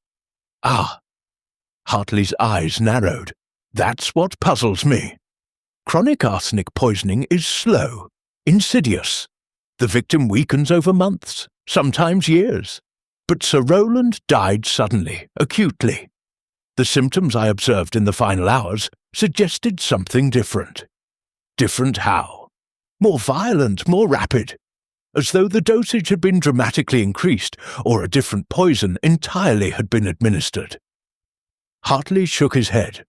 Ah!" Hartley's eyes narrowed. "That's what puzzles me. Chronic arsenic poisoning is slow, insidious. The victim weakens over months, sometimes years. But Sir Roland died suddenly, acutely. The symptoms I observed in the final hours suggested something different. Different how? More violent, more rapid, as though the dosage had been dramatically increased or a different poison entirely had been administered. Hartley shook his head.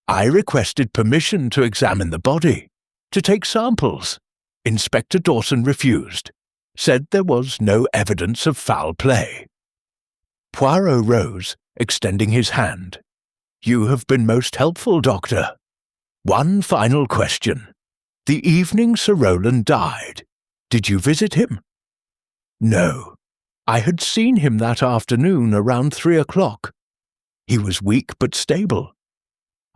I requested permission to examine the body, to take samples. Inspector Dawson refused, said there was no evidence of foul play. Poirot rose, extending his hand. You have been most helpful, Doctor. One final question. The evening Sir Roland died, did you visit him? No. I had seen him that afternoon around 3 o'clock. He was weak but stable.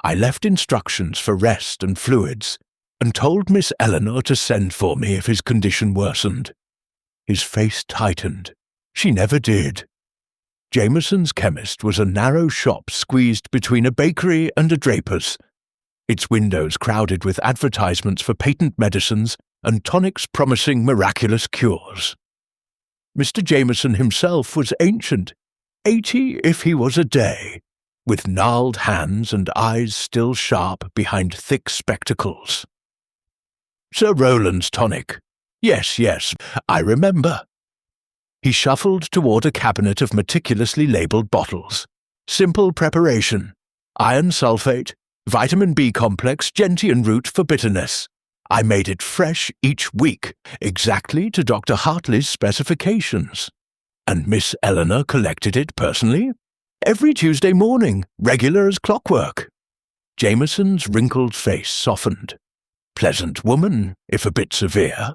I left instructions for rest and fluids, and told Miss Eleanor to send for me if his condition worsened. His face tightened. She never did. Jameson's chemist was a narrow shop squeezed between a bakery and a draper's, its windows crowded with advertisements for patent medicines and tonics promising miraculous cures. Mr. Jameson himself was ancient, 80 if he was a day, with gnarled hands and eyes still sharp behind thick spectacles. Sir Roland's tonic. Yes, I remember. He shuffled toward a cabinet of meticulously labelled bottles. Simple preparation. Iron sulfate, vitamin B complex, gentian root for bitterness. I made it fresh each week, exactly to Dr. Hartley's specifications. And Miss Eleanor collected it personally? Every Tuesday morning, regular as clockwork. Jameson's wrinkled face softened. Pleasant woman, if a bit severe.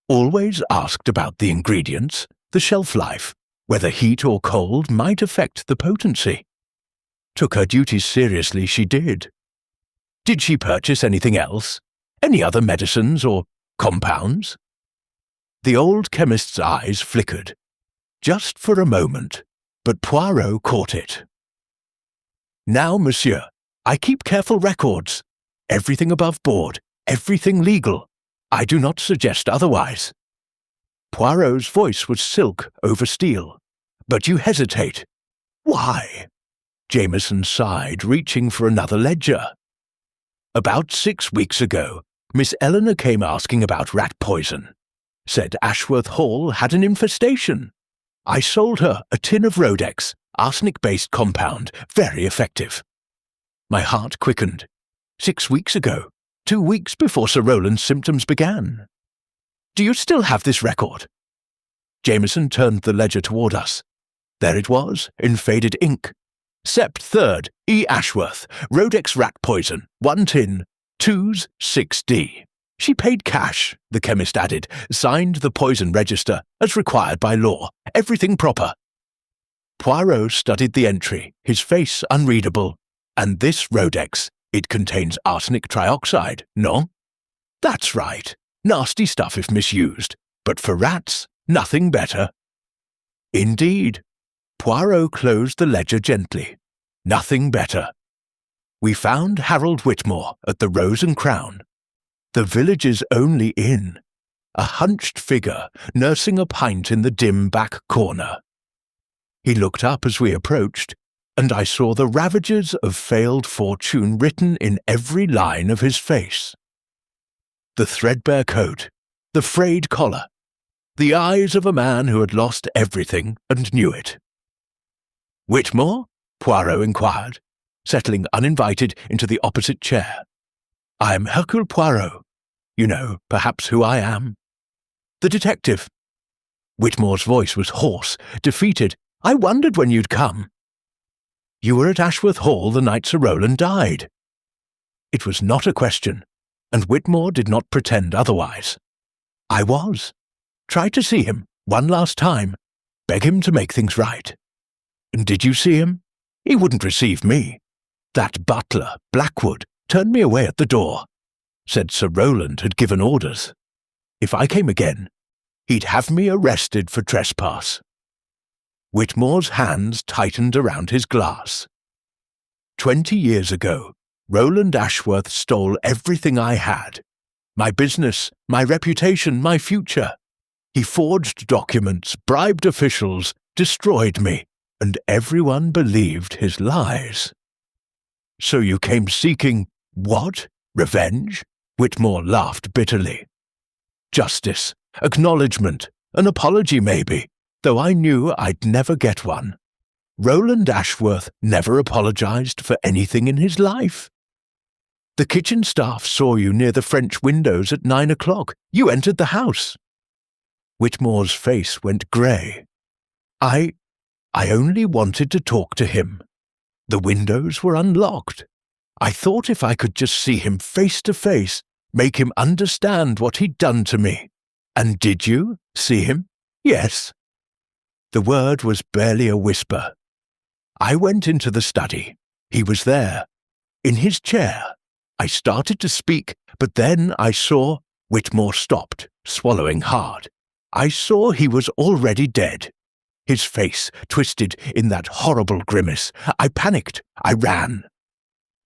Always asked about the ingredients, the shelf life, whether heat or cold might affect the potency. Took her duties seriously, she did. Did she purchase anything else? Any other medicines or compounds? The old chemist's eyes flickered. Just for a moment, but Poirot caught it. Now, monsieur, I keep careful records. Everything above board, everything legal. I do not suggest otherwise. Poirot's voice was silk over steel. But you hesitate. Why? Jameson sighed, reaching for another ledger. About 6 weeks ago, Miss Eleanor came asking about rat poison. Said Ashworth Hall had an infestation. I sold her a tin of Rodex, arsenic-based compound, very effective. My heart quickened. 6 weeks ago, 2 weeks before Sir Roland's symptoms began. Do you still have this record? Jameson turned the ledger toward us. There it was, in faded ink. Sept 3rd, E. Ashworth, Rodex rat poison, 1 tin, 2s, 6d. She paid cash, the chemist added, signed the poison register, as required by law, everything proper. Poirot studied the entry, his face unreadable. And this Rodex, it contains arsenic trioxide, no? That's right. Nasty stuff if misused, but for rats, nothing better. Indeed. Poirot closed the ledger gently. Nothing better. We found Harold Whitmore at the Rose and Crown, the village's only inn, a hunched figure nursing a pint in the dim back corner. He looked up as we approached, and I saw the ravages of failed fortune written in every line of his face. The threadbare coat, the frayed collar, the eyes of a man who had lost everything and knew it. Whitmore? Poirot inquired, settling uninvited into the opposite chair. I am Hercule Poirot. You know, perhaps, who I am. The detective. Whitmore's voice was hoarse, defeated. I wondered when you'd come. You were at Ashworth Hall the night Sir Roland died. It was not a question, and Whitmore did not pretend otherwise. I was. Tried to see him, one last time, beg him to make things right. And did you see him? He wouldn't receive me. That butler, Blackwood, turned me away at the door. Said Sir Roland had given orders. If I came again, he'd have me arrested for trespass. Whitmore's hands tightened around his glass. 20 years ago, Roland Ashworth stole everything I had. My business, my reputation, my future. He forged documents, bribed officials, destroyed me, and everyone believed his lies. So you came seeking what? Revenge? Whitmore laughed bitterly. Justice, acknowledgement, an apology maybe, though I knew I'd never get one. Roland Ashworth never apologized for anything in his life. The kitchen staff saw you near the French windows at 9 o'clock. You entered the house. Whitmore's face went grey. I only wanted to talk to him. The windows were unlocked. I thought if I could just see him face to face, make him understand what he'd done to me. And did you see him? Yes. The word was barely a whisper. I went into the study. He was there, in his chair. I started to speak, but then I saw Whitmore stopped, swallowing hard. I saw he was already dead. His face twisted in that horrible grimace. I panicked. I ran.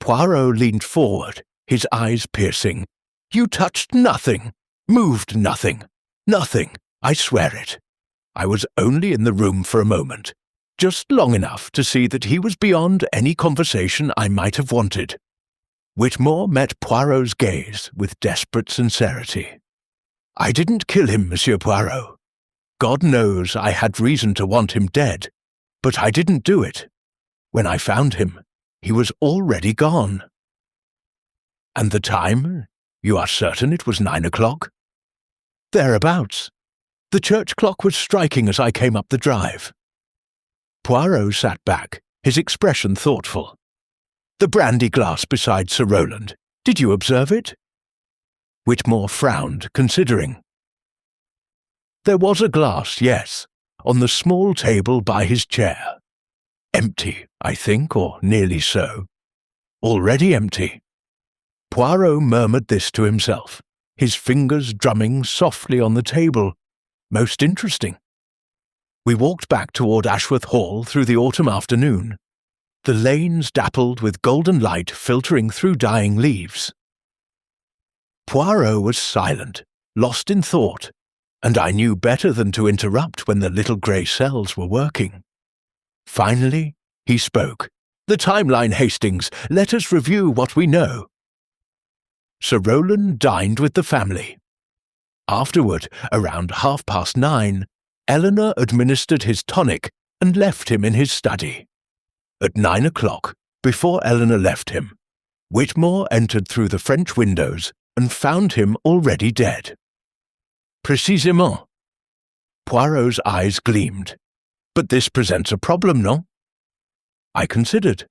Poirot leaned forward, his eyes piercing. You touched nothing, moved nothing, nothing, I swear it. I was only in the room for a moment, just long enough to see that he was beyond any conversation I might have wanted. Whitmore met Poirot's gaze with desperate sincerity. I didn't kill him, Monsieur Poirot. God knows I had reason to want him dead, but I didn't do it. When I found him, he was already gone. And the time? You are certain it was 9 o'clock? Thereabouts. The church clock was striking as I came up the drive. Poirot sat back, his expression thoughtful. The brandy glass beside Sir Roland. Did you observe it? Whitmore frowned, considering. There was a glass, yes, on the small table by his chair. Empty, I think, or nearly so. Already empty. Poirot murmured this to himself, his fingers drumming softly on the table. Most interesting. We walked back toward Ashworth Hall through the autumn afternoon. The lanes dappled with golden light filtering through dying leaves. Poirot was silent, lost in thought, and I knew better than to interrupt when the little grey cells were working. Finally, he spoke. The timeline, Hastings. Let us review what we know. Sir Roland dined with the family. Afterward, around 9:30, Eleanor administered his tonic and left him in his study. At 9 o'clock, before Eleanor left him, Whitmore entered through the French windows and found him already dead. Précisément. Poirot's eyes gleamed. But this presents a problem, no? I considered.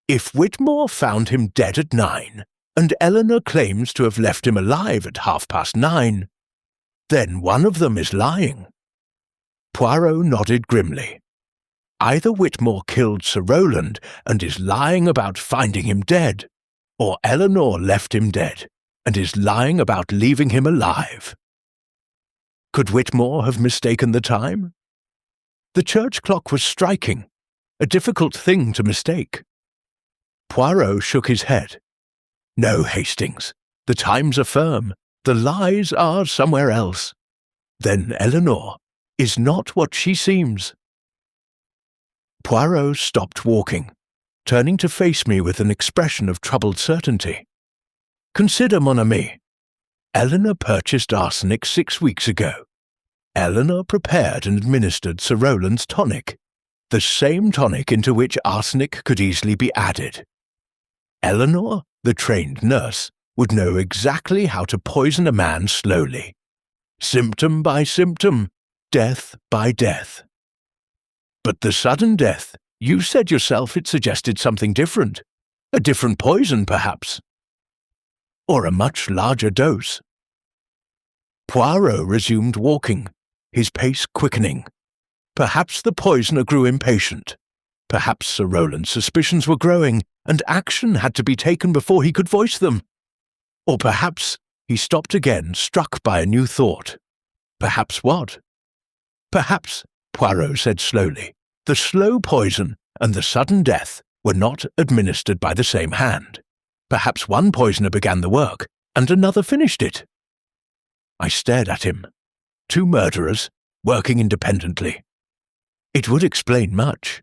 If Whitmore found him dead at 9, and Eleanor claims to have left him alive at 9:30, then one of them is lying. Poirot nodded grimly. Either Whitmore killed Sir Roland and is lying about finding him dead, or Eleanor left him dead and is lying about leaving him alive. Could Whitmore have mistaken the time? The church clock was striking, a difficult thing to mistake. Poirot shook his head. No, Hastings, the times are firm, the lies are somewhere else. Then Eleanor is not what she seems. Poirot stopped walking, turning to face me with an expression of troubled certainty. Consider, mon ami. Eleanor purchased arsenic 6 weeks ago. Eleanor prepared and administered Sir Roland's tonic, the same tonic into which arsenic could easily be added. Eleanor, the trained nurse, would know exactly how to poison a man slowly, symptom by symptom, death by death. But the sudden death, you said yourself it suggested something different, a different poison perhaps, or a much larger dose. Poirot resumed walking, his pace quickening. Perhaps the poisoner grew impatient. Perhaps Sir Roland's suspicions were growing, and action had to be taken before he could voice them. Or perhaps he stopped again, struck by a new thought. Perhaps what? Perhaps, Poirot said slowly, the slow poison and the sudden death were not administered by the same hand. Perhaps one poisoner began the work, and another finished it. I stared at him. Two murderers, working independently. It would explain much.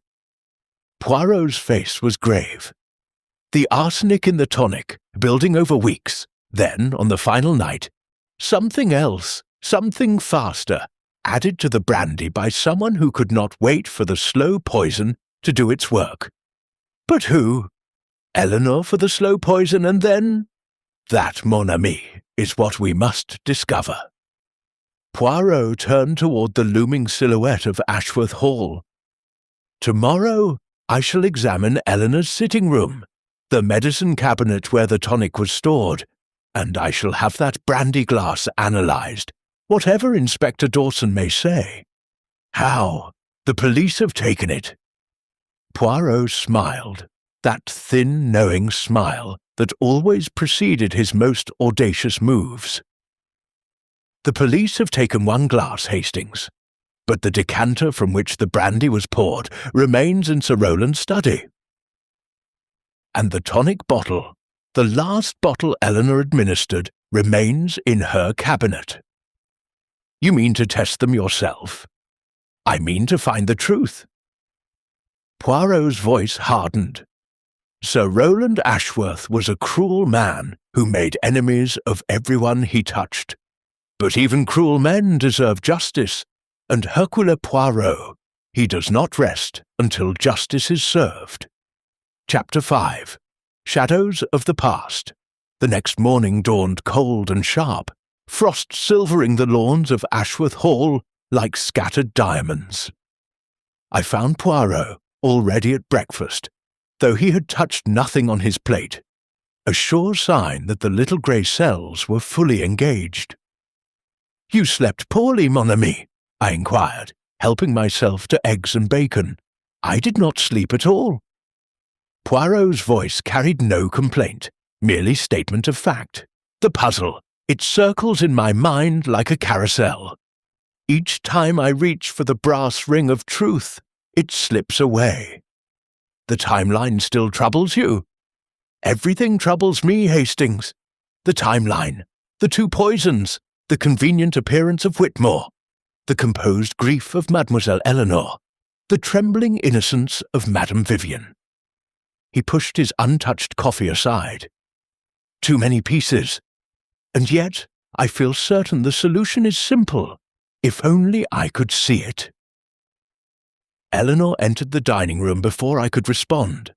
Poirot's face was grave. The arsenic in the tonic, building over weeks, then, on the final night, something else, something faster, added to the brandy by someone who could not wait for the slow poison to do its work. But who? Eleanor for the slow poison, and then? That, mon ami, is what we must discover. Poirot turned toward the looming silhouette of Ashworth Hall. Tomorrow I shall examine Eleanor's sitting room, the medicine cabinet where the tonic was stored, and I shall have that brandy glass analysed, whatever Inspector Dawson may say. How? The police have taken it. Poirot smiled, that thin, knowing smile that always preceded his most audacious moves. The police have taken one glass, Hastings, but the decanter from which the brandy was poured remains in Sir Roland's study. And the tonic bottle, the last bottle Eleanor administered, remains in her cabinet. You mean to test them yourself? I mean to find the truth. Poirot's voice hardened. Sir Roland Ashworth was a cruel man who made enemies of everyone he touched. But even cruel men deserve justice, and Hercule Poirot, he does not rest until justice is served. Chapter 5. Shadows of the Past. The next morning dawned cold and sharp, frost silvering the lawns of Ashworth Hall like scattered diamonds. I found Poirot already at breakfast, though he had touched nothing on his plate, a sure sign that the little grey cells were fully engaged. "You slept poorly, mon ami?" I inquired, helping myself to eggs and bacon. "I did not sleep at all." Poirot's voice carried no complaint, merely statement of fact. The puzzle, it circles in my mind like a carousel. Each time I reach for the brass ring of truth, it slips away. The timeline still troubles you? Everything troubles me, Hastings. The timeline, the two poisons, the convenient appearance of Whitmore, the composed grief of Mademoiselle Eleanor, the trembling innocence of Madame Vivian. He pushed his untouched coffee aside. Too many pieces. And yet I feel certain the solution is simple, if only I could see it. Eleanor entered the dining room before I could respond,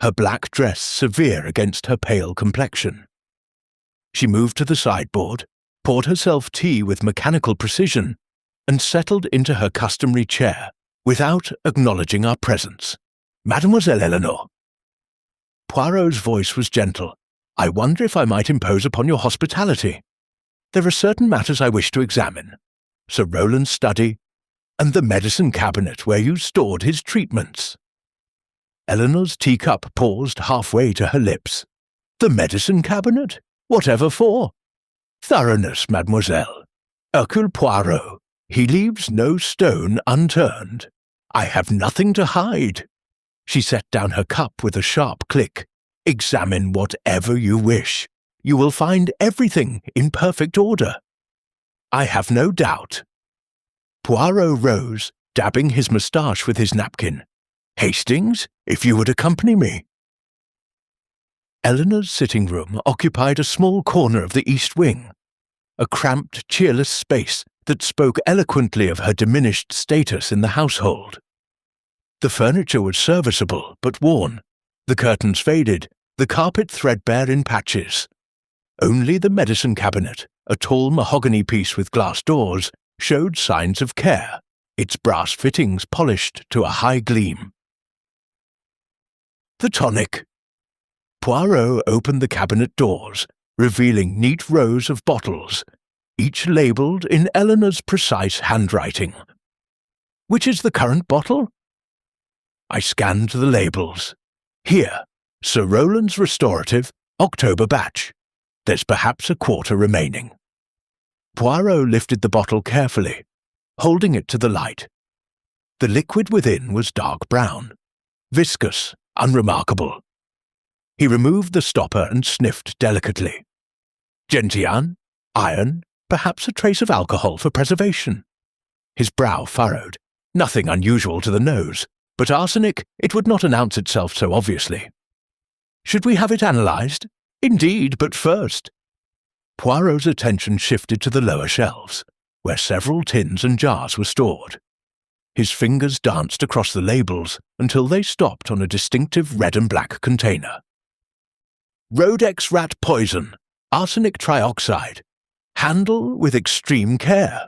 her black dress severe against her pale complexion. She moved to the sideboard, poured herself tea with mechanical precision, and settled into her customary chair without acknowledging our presence. "Mademoiselle Eleanor." Poirot's voice was gentle. "I wonder if I might impose upon your hospitality. There are certain matters I wish to examine. Sir Roland's study, and the medicine cabinet where you stored his treatments." Eleanor's teacup paused halfway to her lips. "The medicine cabinet? Whatever for?" "Thoroughness, mademoiselle. Hercule Poirot. He leaves no stone unturned. I have nothing to hide." She set down her cup with a sharp click. "Examine whatever you wish. You will find everything in perfect order." "I have no doubt." Poirot rose, dabbing his moustache with his napkin. "Hastings, if you would accompany me." Eleanor's sitting room occupied a small corner of the east wing, a cramped, cheerless space that spoke eloquently of her diminished status in the household. The furniture was serviceable but worn, the curtains faded, the carpet threadbare in patches. Only the medicine cabinet, a tall mahogany piece with glass doors, showed signs of care, its brass fittings polished to a high gleam. "The tonic." Poirot opened the cabinet doors, revealing neat rows of bottles, each labelled in Eleanor's precise handwriting. "Which is the current bottle?" I scanned the labels. "Here, Sir Roland's Restorative, October batch. There's perhaps a quarter remaining." Poirot lifted the bottle carefully, holding it to the light. The liquid within was dark brown, viscous, unremarkable. He removed the stopper and sniffed delicately. Gentian, iron, perhaps a trace of alcohol for preservation. His brow furrowed. Nothing unusual to the nose, but arsenic, it would not announce itself so obviously. Should we have it analysed? Indeed, but first. Poirot's attention shifted to the lower shelves, where several tins and jars were stored. His fingers danced across the labels until they stopped on a distinctive red and black container. Rhodex rat poison, arsenic trioxide. Handle with extreme care.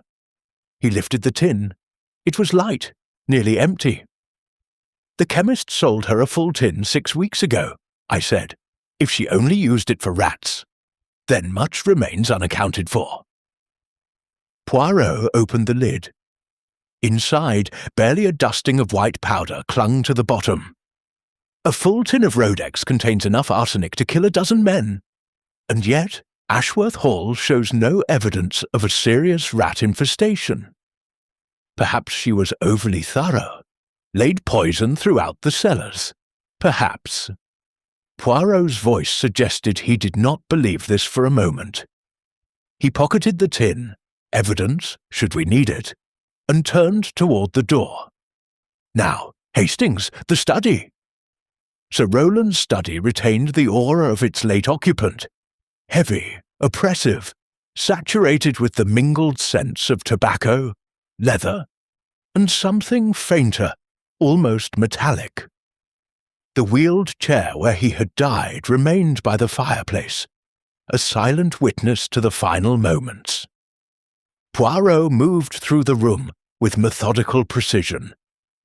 He lifted the tin. It was light, nearly empty. The chemist sold her a full tin 6 weeks ago, I said, if she only used it for rats. Then much remains unaccounted for. Poirot opened the lid. Inside, barely a dusting of white powder clung to the bottom. A full tin of Rhodex contains enough arsenic to kill a dozen men. And yet, Ashworth Hall shows no evidence of a serious rat infestation. Perhaps she was overly thorough, laid poison throughout the cellars. Perhaps. Poirot's voice suggested he did not believe this for a moment. He pocketed the tin, evidence, should we need it, and turned toward the door. Now, Hastings, the study. Sir Roland's study retained the aura of its late occupant, heavy, oppressive, saturated with the mingled scents of tobacco, leather, and something fainter, almost metallic. The wheeled chair where he had died remained by the fireplace, a silent witness to the final moments. Poirot moved through the room with methodical precision,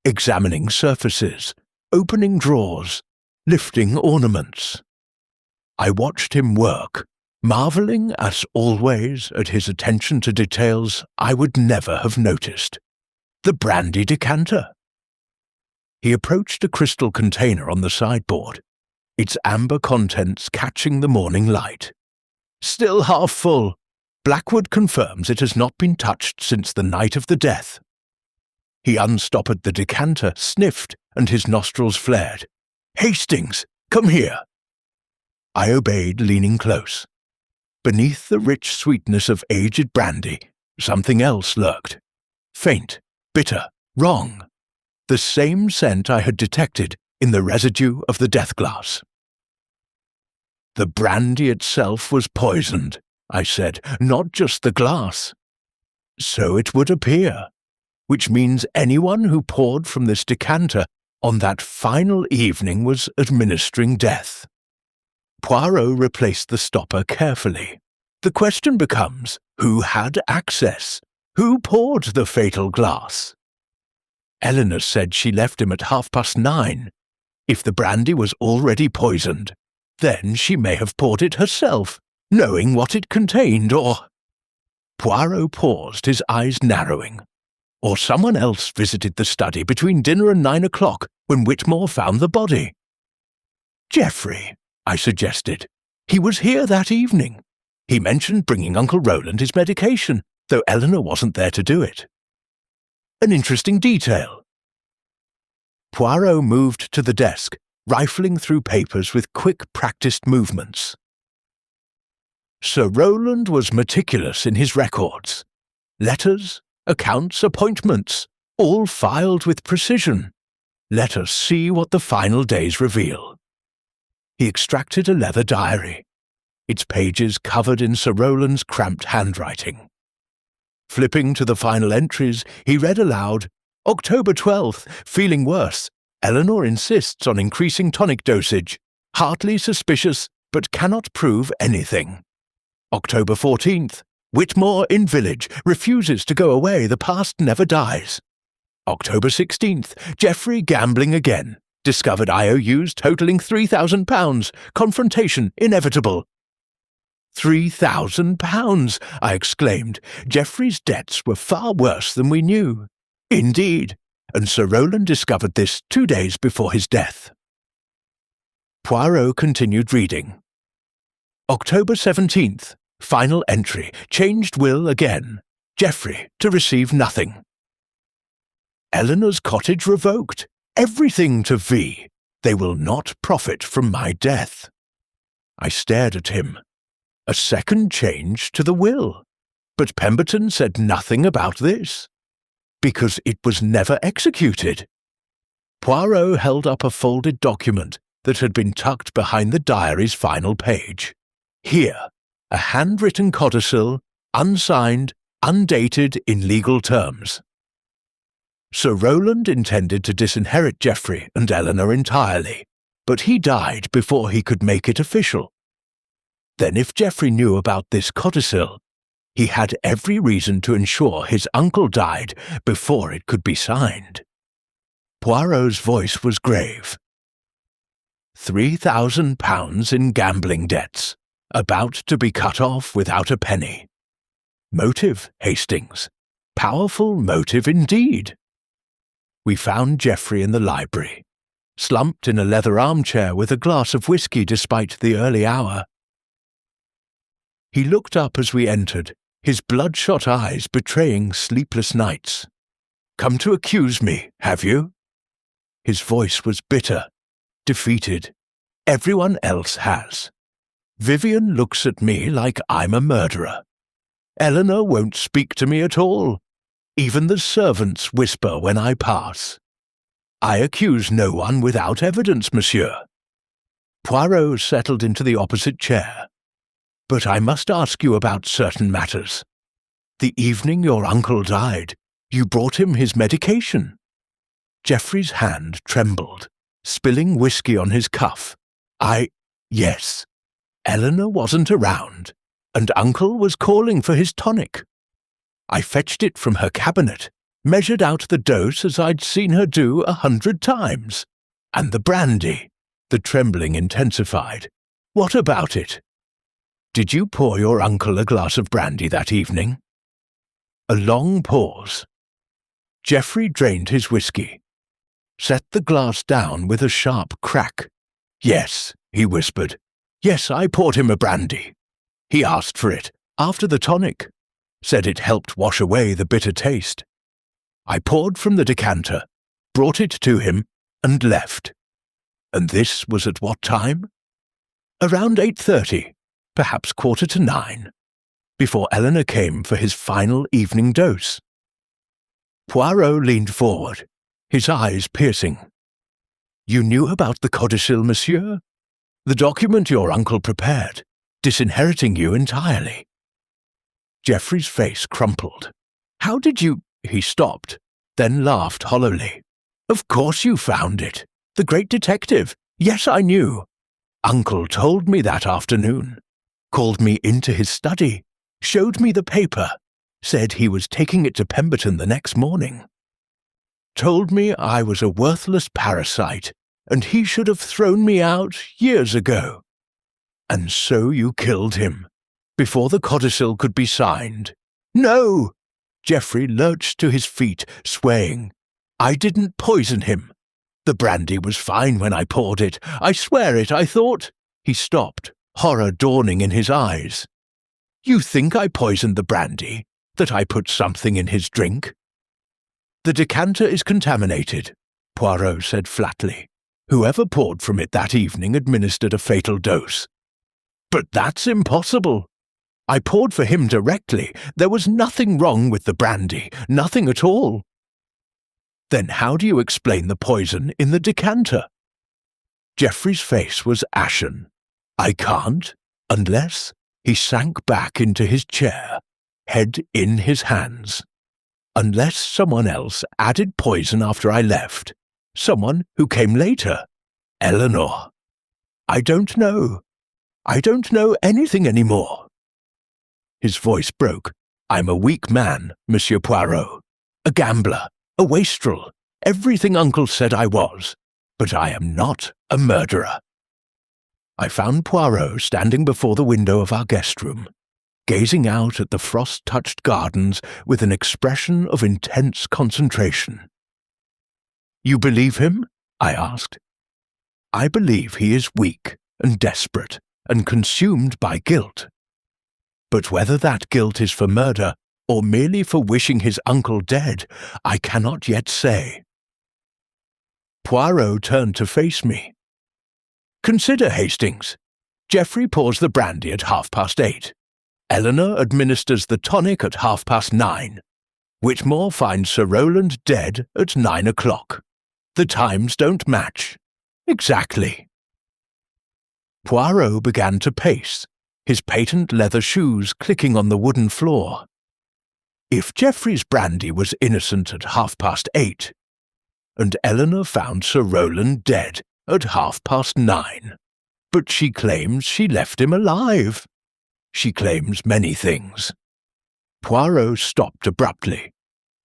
examining surfaces, opening drawers, lifting ornaments. I watched him work, marvelling as always at his attention to details I would never have noticed. The brandy decanter. He approached a crystal container on the sideboard, its amber contents catching the morning light. Still half full. Blackwood confirms it has not been touched since the night of the death. He unstoppered the decanter, sniffed, and his nostrils flared. "Hastings, come here." I obeyed, leaning close. Beneath the rich sweetness of aged brandy, something else lurked. Faint, bitter, wrong. The same scent I had detected in the residue of the death glass. The brandy itself was poisoned, I said, not just the glass. So it would appear, which means anyone who poured from this decanter on that final evening was administering death. Poirot replaced the stopper carefully. The question becomes, who had access? Who poured the fatal glass? Eleanor said she left him at 9:30. If the brandy was already poisoned, then she may have poured it herself, knowing what it contained, or— Poirot paused, his eyes narrowing. Or someone else visited the study between dinner and 9 o'clock when Whitmore found the body. Geoffrey, I suggested. He was here that evening. He mentioned bringing Uncle Roland his medication, though Eleanor wasn't there to do it. An interesting detail. Poirot moved to the desk, rifling through papers with quick, practiced movements. Sir Roland was meticulous in his records. Letters, accounts, appointments, all filed with precision. Let us see what the final days reveal. He extracted a leather diary, its pages covered in Sir Roland's cramped handwriting. Flipping to the final entries, he read aloud, October 12th, feeling worse. Eleanor insists on increasing tonic dosage. Hardly suspicious, but cannot prove anything. October 14th, Whitmore in village, refuses to go away, the past never dies. October 16th, Geoffrey gambling again. Discovered IOUs totaling £3,000. Confrontation inevitable. £3,000, I exclaimed. Geoffrey's debts were far worse than we knew. Indeed, and Sir Roland discovered this 2 days before his death. Poirot continued reading. October 17th, final entry, changed will again. Geoffrey to receive nothing. Eleanor's cottage revoked. Everything to V. They will not profit from my death. I stared at him. A second change to the will. But Pemberton said nothing about this. Because it was never executed. Poirot held up a folded document that had been tucked behind the diary's final page. Here, a handwritten codicil, unsigned, undated in legal terms. Sir Roland intended to disinherit Geoffrey and Eleanor entirely, but he died before he could make it official. Then if Geoffrey knew about this codicil, he had every reason to ensure his uncle died before it could be signed. Poirot's voice was grave. £3,000 in gambling debts, about to be cut off without a penny. Motive, Hastings. Powerful motive indeed. We found Geoffrey in the library, slumped in a leather armchair with a glass of whisky despite the early hour. He looked up as we entered, his bloodshot eyes betraying sleepless nights. "Come to accuse me, have you?" His voice was bitter, defeated. "Everyone else has. Vivian looks at me like I'm a murderer. Eleanor won't speak to me at all. Even the servants whisper when I pass. I accuse no one without evidence, monsieur." Poirot settled into the opposite chair. "But I must ask you about certain matters. The evening your uncle died, you brought him his medication." Geoffrey's hand trembled, spilling whisky on his cuff. Yes. Eleanor wasn't around, and Uncle was calling for his tonic. I fetched it from her cabinet, measured out the dose as I'd seen her do 100 times. And the brandy. The trembling intensified. "What about it? Did you pour your uncle a glass of brandy that evening?" A long pause. Geoffrey drained his whisky, set the glass down with a sharp crack. "Yes," he whispered. "Yes, I poured him a brandy. He asked for it, after the tonic. Said it helped wash away the bitter taste. I poured from the decanter, brought it to him, and left. And this was at what time? Around 8:30, perhaps 8:45, before Eleanor came for his final evening dose." Poirot leaned forward, his eyes piercing. "You knew about the codicil, monsieur? The document your uncle prepared, disinheriting you entirely." Geoffrey's face crumpled. "How did you—" He stopped, then laughed hollowly. "Of course you found it. The great detective. Yes, I knew. Uncle told me that afternoon. Called me into his study, showed me the paper, said he was taking it to Pemberton the next morning. Told me I was a worthless parasite, and he should have thrown me out years ago. And so you killed him, before the codicil could be signed." "No!" Geoffrey lurched to his feet, swaying. "I didn't poison him. The brandy was fine when I poured it. I swear it, I thought—" He stopped, horror dawning in his eyes. "You think I poisoned the brandy? That I put something in his drink?" "The decanter is contaminated," Poirot said flatly. "Whoever poured from it that evening administered a fatal dose." "But that's impossible. I poured for him directly. There was nothing wrong with the brandy, nothing at all." "Then how do you explain the poison in the decanter?" Geoffrey's face was ashen. "I can't, unless—" He sank back into his chair, head in his hands. "Unless someone else added poison after I left. Someone who came later. Eleanor. I don't know. I don't know anything anymore." His voice broke. "I'm a weak man, Monsieur Poirot. A gambler, a wastrel, everything Uncle said I was. But I am not a murderer." I found Poirot standing before the window of our guest room, gazing out at the frost-touched gardens with an expression of intense concentration. "You believe him?" I asked. "I believe he is weak and desperate and consumed by guilt. But whether that guilt is for murder or merely for wishing his uncle dead, I cannot yet say." Poirot turned to face me. "Consider, Hastings. Geoffrey pours the brandy at 8:30. Eleanor administers the tonic at 9:30. Whitmore finds Sir Roland dead at 9 o'clock. The times don't match. Exactly. Poirot began to pace, his patent leather shoes clicking on the wooden floor. If Geoffrey's brandy was innocent at 8:30, and Eleanor found Sir Roland dead at 9:30, but she claims she left him alive. She claims many things. Poirot stopped abruptly.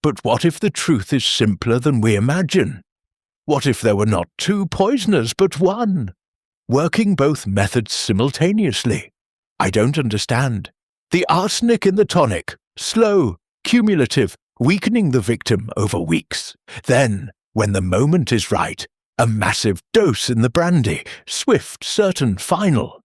But what if the truth is simpler than we imagine? What if there were not two poisoners but one, working both methods simultaneously? I don't understand. The arsenic in the tonic, slow, cumulative, weakening the victim over weeks. Then, when the moment is right, a massive dose in the brandy, swift, certain, final.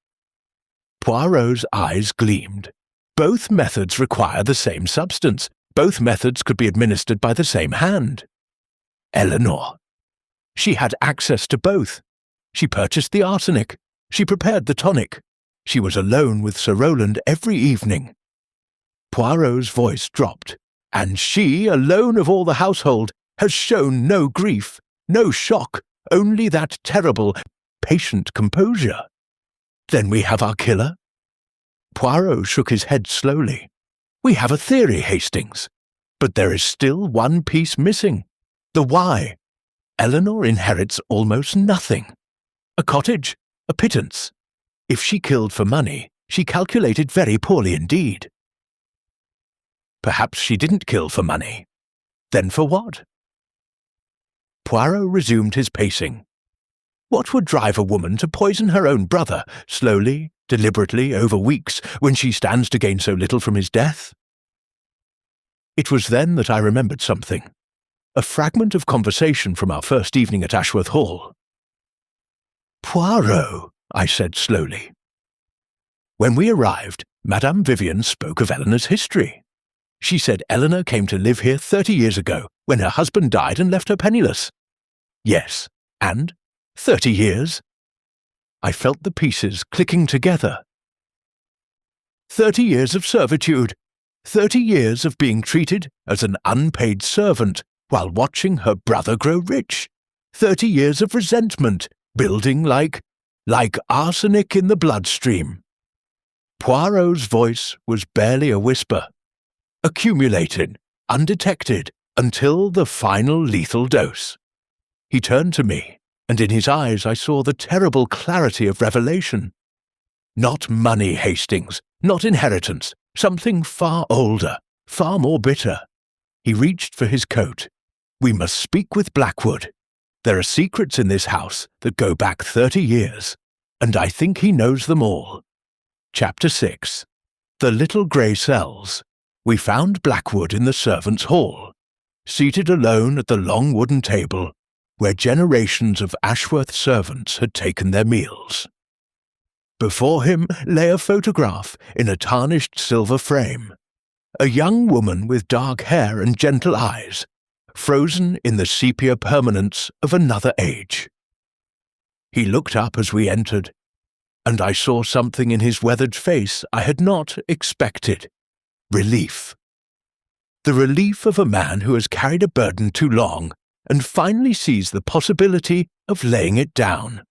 Poirot's eyes gleamed. Both methods require the same substance. Both methods could be administered by the same hand. Eleanor. She had access to both. She purchased the arsenic. She prepared the tonic. She was alone with Sir Roland every evening. Poirot's voice dropped. And she, alone of all the household, has shown no grief, no shock, only that terrible, patient composure. Then we have our killer? Poirot shook his head slowly. We have a theory, Hastings. But there is still one piece missing. The why. Eleanor inherits almost nothing. A cottage, a pittance. If she killed for money, she calculated very poorly indeed. Perhaps she didn't kill for money. Then for what? Poirot resumed his pacing. What would drive a woman to poison her own brother, slowly, deliberately, over weeks, when she stands to gain so little from his death? It was then that I remembered something. A fragment of conversation from our first evening at Ashworth Hall. Poirot, I said slowly. When we arrived, Madame Vivian spoke of Eleanor's history. She said Eleanor came to live here 30 years ago, when her husband died and left her penniless. Yes, and 30 years? I felt the pieces clicking together. 30 years of servitude, 30 years of being treated as an unpaid servant while watching her brother grow rich, 30 years of resentment, building like arsenic in the bloodstream. Poirot's voice was barely a whisper, accumulated, undetected, until the final lethal dose. He turned to me, and in his eyes I saw the terrible clarity of revelation. Not money, Hastings, not inheritance, something far older, far more bitter. He reached for his coat. We must speak with Blackwood. There are secrets in this house that go back 30 years, and I think he knows them all. Chapter 6. The Little Grey Cells. We found Blackwood in the servants' hall, seated alone at the long wooden table where generations of Ashworth servants had taken their meals. Before him lay a photograph in a tarnished silver frame, a young woman with dark hair and gentle eyes, frozen in the sepia permanence of another age. He looked up as we entered, and I saw something in his weathered face I had not expected. Relief. The relief of a man who has carried a burden too long and finally sees the possibility of laying it down.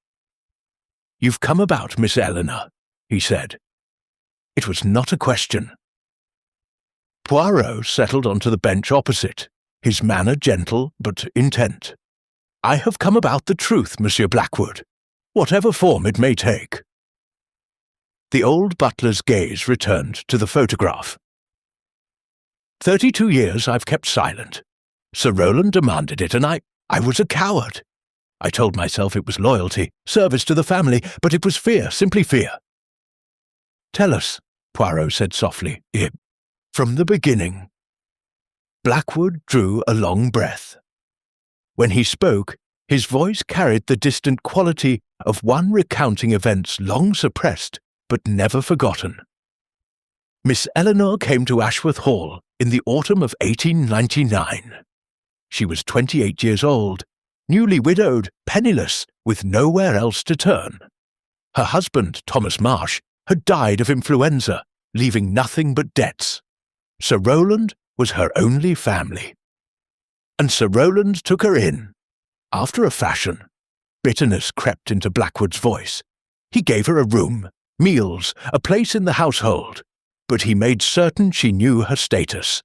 You've come about, Miss Eleanor, he said. It was not a question. Poirot settled onto the bench opposite, his manner gentle but intent. I have come about the truth, Monsieur Blackwood, whatever form it may take. The old butler's gaze returned to the photograph. 32 years I've kept silent. Sir Roland demanded it, and I was a coward. I told myself it was loyalty, service to the family, but it was fear, simply fear. Tell us, Poirot said softly, from the beginning. Blackwood drew a long breath. When he spoke, his voice carried the distant quality of one recounting events long suppressed but never forgotten. Miss Eleanor came to Ashworth Hall in the autumn of 1899. She was 28 years old, newly widowed, penniless, with nowhere else to turn. Her husband, Thomas Marsh, had died of influenza, leaving nothing but debts. Sir Roland was her only family. And Sir Roland took her in. After a fashion, bitterness crept into Blackwood's voice. He gave her a room, meals, a place in the household, but he made certain she knew her status.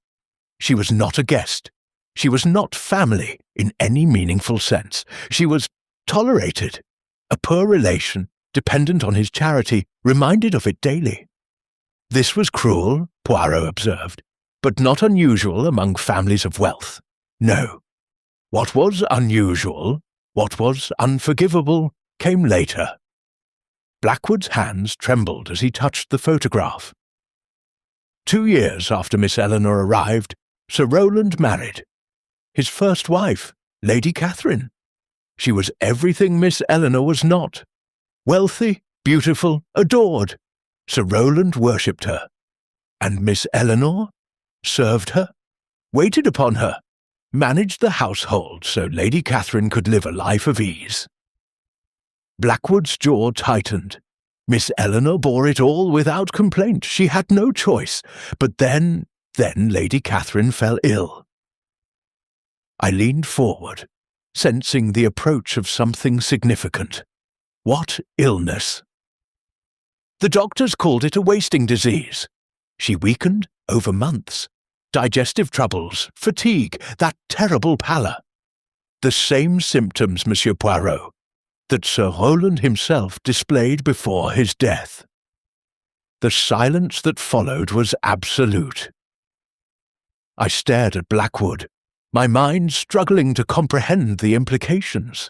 She was not a guest. She was not family in any meaningful sense. She was tolerated, a poor relation, dependent on his charity, reminded of it daily. This was cruel, Poirot observed, but not unusual among families of wealth. No. What was unusual, what was unforgivable, came later. Blackwood's hands trembled as he touched the photograph. 2 years after Miss Eleanor arrived, Sir Roland married. His first wife, Lady Catherine. She was everything Miss Eleanor was not. Wealthy, beautiful, adored. Sir Roland worshipped her. And Miss Eleanor served her, waited upon her, managed the household so Lady Catherine could live a life of ease. Blackwood's jaw tightened. Miss Eleanor bore it all without complaint. She had no choice. But then Lady Catherine fell ill. I leaned forward, sensing the approach of something significant. What illness? The doctors called it a wasting disease. She weakened over months. Digestive troubles, fatigue, that terrible pallor. The same symptoms, Monsieur Poirot, that Sir Roland himself displayed before his death. The silence that followed was absolute. I stared at Blackwood, my mind struggling to comprehend the implications.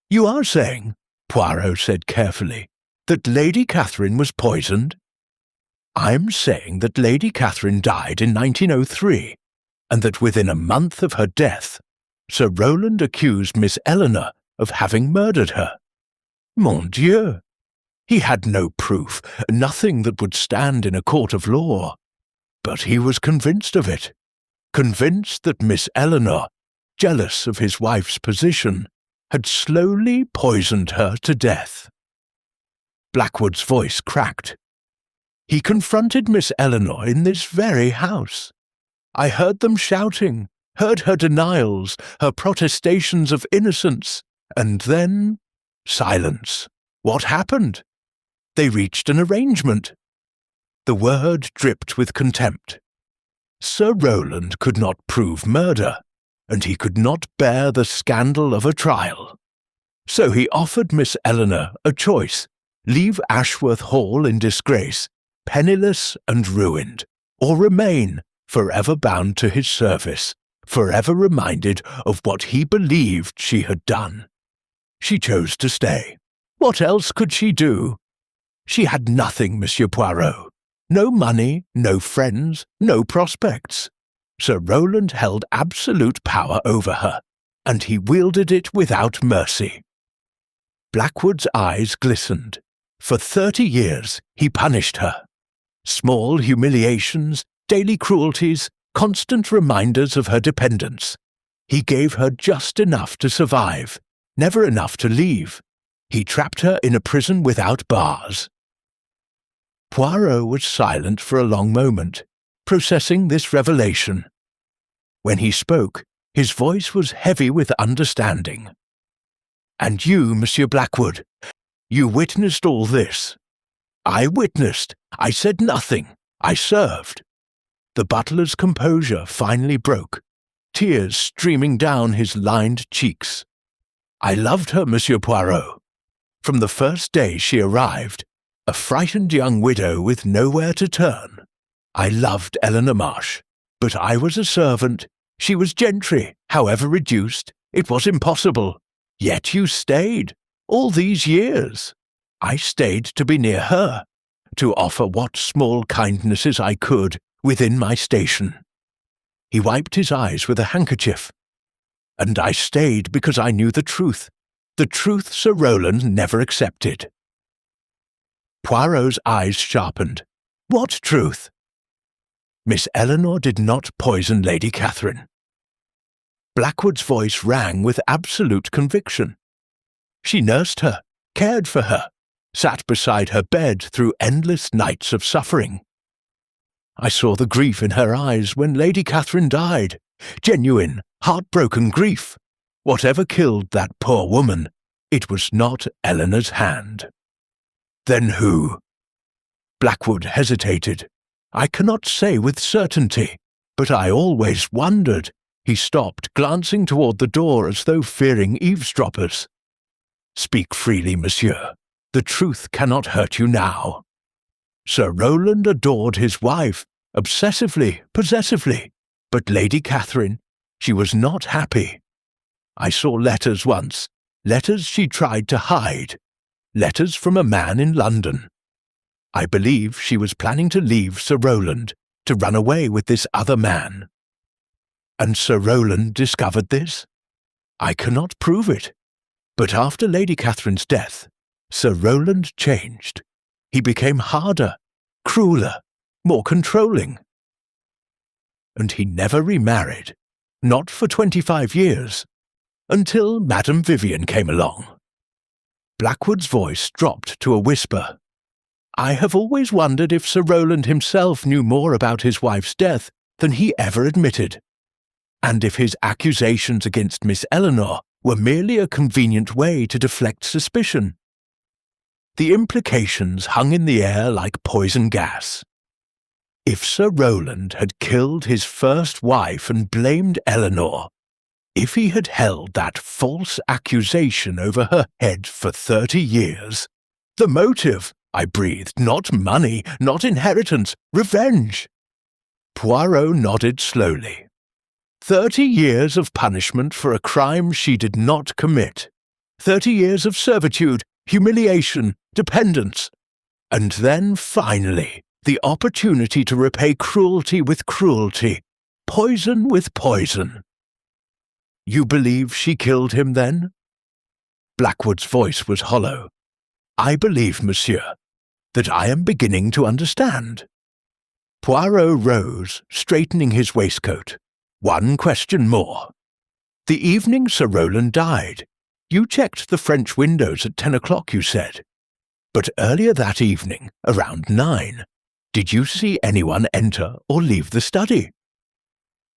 "You are saying," Poirot said carefully, "that Lady Catherine was poisoned?" "I'm saying that Lady Catherine died in 1903, and that within a month of her death, Sir Roland accused Miss Eleanor of having murdered her. Mon Dieu! He had no proof, nothing that would stand in a court of law. But he was convinced of it, convinced that Miss Eleanor, jealous of his wife's position, had slowly poisoned her to death." Blackwood's voice cracked. "He confronted Miss Eleanor in this very house. I heard them shouting, heard her denials, her protestations of innocence, and then silence. What happened? They reached an arrangement." The word dripped with contempt. Sir Roland could not prove murder, and he could not bear the scandal of a trial. So he offered Miss Eleanor a choice: leave Ashworth Hall in disgrace, penniless and ruined, or remain forever bound to his service, forever reminded of what he believed she had done. She chose to stay. What else could she do? She had nothing, Monsieur Poirot. No money, no friends, no prospects. Sir Roland held absolute power over her, and he wielded it without mercy. Blackwood's eyes glistened. For 30 years he punished her. Small humiliations, daily cruelties, constant reminders of her dependence. He gave her just enough to survive, never enough to leave. He trapped her in a prison without bars. Poirot was silent for a long moment, processing this revelation. When he spoke, his voice was heavy with understanding. "And you, Monsieur Blackwood, you witnessed all this." "I witnessed. I said nothing. I served." The butler's composure finally broke, tears streaming down his lined cheeks. "I loved her, Monsieur Poirot. From the first day she arrived, a frightened young widow with nowhere to turn. I loved Eleanor Marsh, but I was a servant. She was gentry, however reduced. It was impossible. Yet you stayed, all these years. I stayed to be near her, to offer what small kindnesses I could within my station." He wiped his eyes with a handkerchief. "And I stayed because I knew the truth Sir Roland never accepted." Poirot's eyes sharpened. "What truth?" "Miss Eleanor did not poison Lady Catherine." Blackwood's voice rang with absolute conviction. "She nursed her, cared for her, sat beside her bed through endless nights of suffering." I saw the grief in her eyes when Lady Catherine died. Genuine, heartbroken grief. Whatever killed that poor woman, it was not Eleanor's hand. Then who? Blackwood hesitated. I cannot say with certainty, but I always wondered. He stopped, glancing toward the door as though fearing eavesdroppers. Speak freely, monsieur. The truth cannot hurt you now. Sir Roland adored his wife, obsessively, possessively, but Lady Catherine, she was not happy. I saw letters once, letters she tried to hide, letters from a man in London. I believe she was planning to leave Sir Roland, to run away with this other man. And Sir Roland discovered this? I cannot prove it. But after Lady Catherine's death, Sir Roland changed. He became harder, crueler, more controlling. And he never remarried, not for 25 years, until Madame Vivian came along. Blackwood's voice dropped to a whisper. I have always wondered if Sir Roland himself knew more about his wife's death than he ever admitted, and if his accusations against Miss Eleanor were merely a convenient way to deflect suspicion. The implications hung in the air like poison gas. If Sir Roland had killed his first wife and blamed Eleanor, if he had held that false accusation over her head for 30 years, the motive, I breathed, not money, not inheritance, revenge. Poirot nodded slowly. 30 years of punishment for a crime she did not commit. 30 years of servitude, humiliation, dependence. And then, finally, the opportunity to repay cruelty with cruelty, poison with poison. You believe she killed him then? Blackwood's voice was hollow. I believe, monsieur, that I am beginning to understand. Poirot rose, straightening his waistcoat. One question more. The evening Sir Roland died, you checked the French windows at 10 o'clock, you said. But earlier that evening, around 9, did you see anyone enter or leave the study?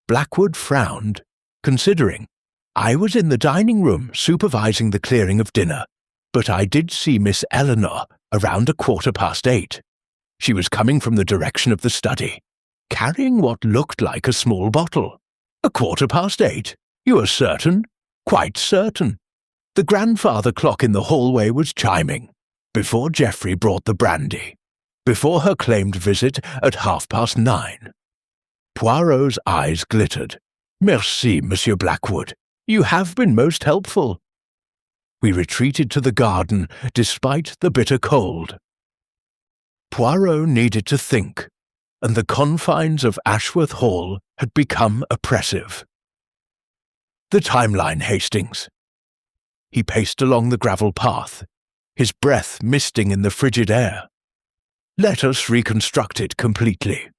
Blackwood frowned, considering. I was in the dining room supervising the clearing of dinner, but I did see Miss Eleanor around 8:15. She was coming from the direction of the study, carrying what looked like a small bottle. 8:15? You are certain? Quite certain. The grandfather clock in the hallway was chiming, before Geoffrey brought the brandy, before her claimed visit at 9:30. Poirot's eyes glittered. Merci, Monsieur Blackwood. You have been most helpful. We retreated to the garden, despite the bitter cold. Poirot needed to think, and the confines of Ashworth Hall had become oppressive. The timeline, Hastings. He paced along the gravel path, his breath misting in the frigid air. Let us reconstruct it completely.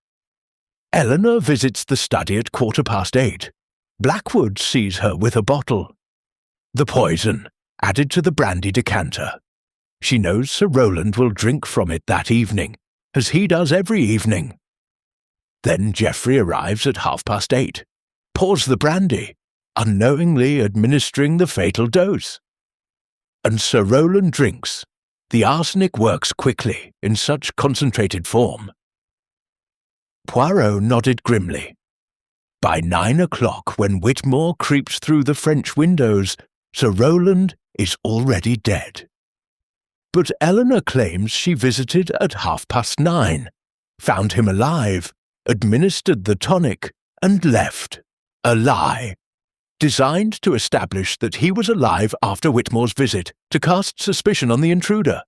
Eleanor visits the study at 8:15. Blackwood sees her with a bottle. The poison, added to the brandy decanter. She knows Sir Roland will drink from it that evening, as he does every evening. Then Geoffrey arrives at 8:30, pours the brandy, unknowingly administering the fatal dose. And Sir Roland drinks. The arsenic works quickly, in such concentrated form. Poirot nodded grimly. By 9 o'clock, when Whitmore creeps through the French windows, Sir Roland is already dead. But Eleanor claims she visited at 9:30, found him alive, administered the tonic, and left. A lie. Designed to establish that he was alive after Whitmore's visit, to cast suspicion on the intruder.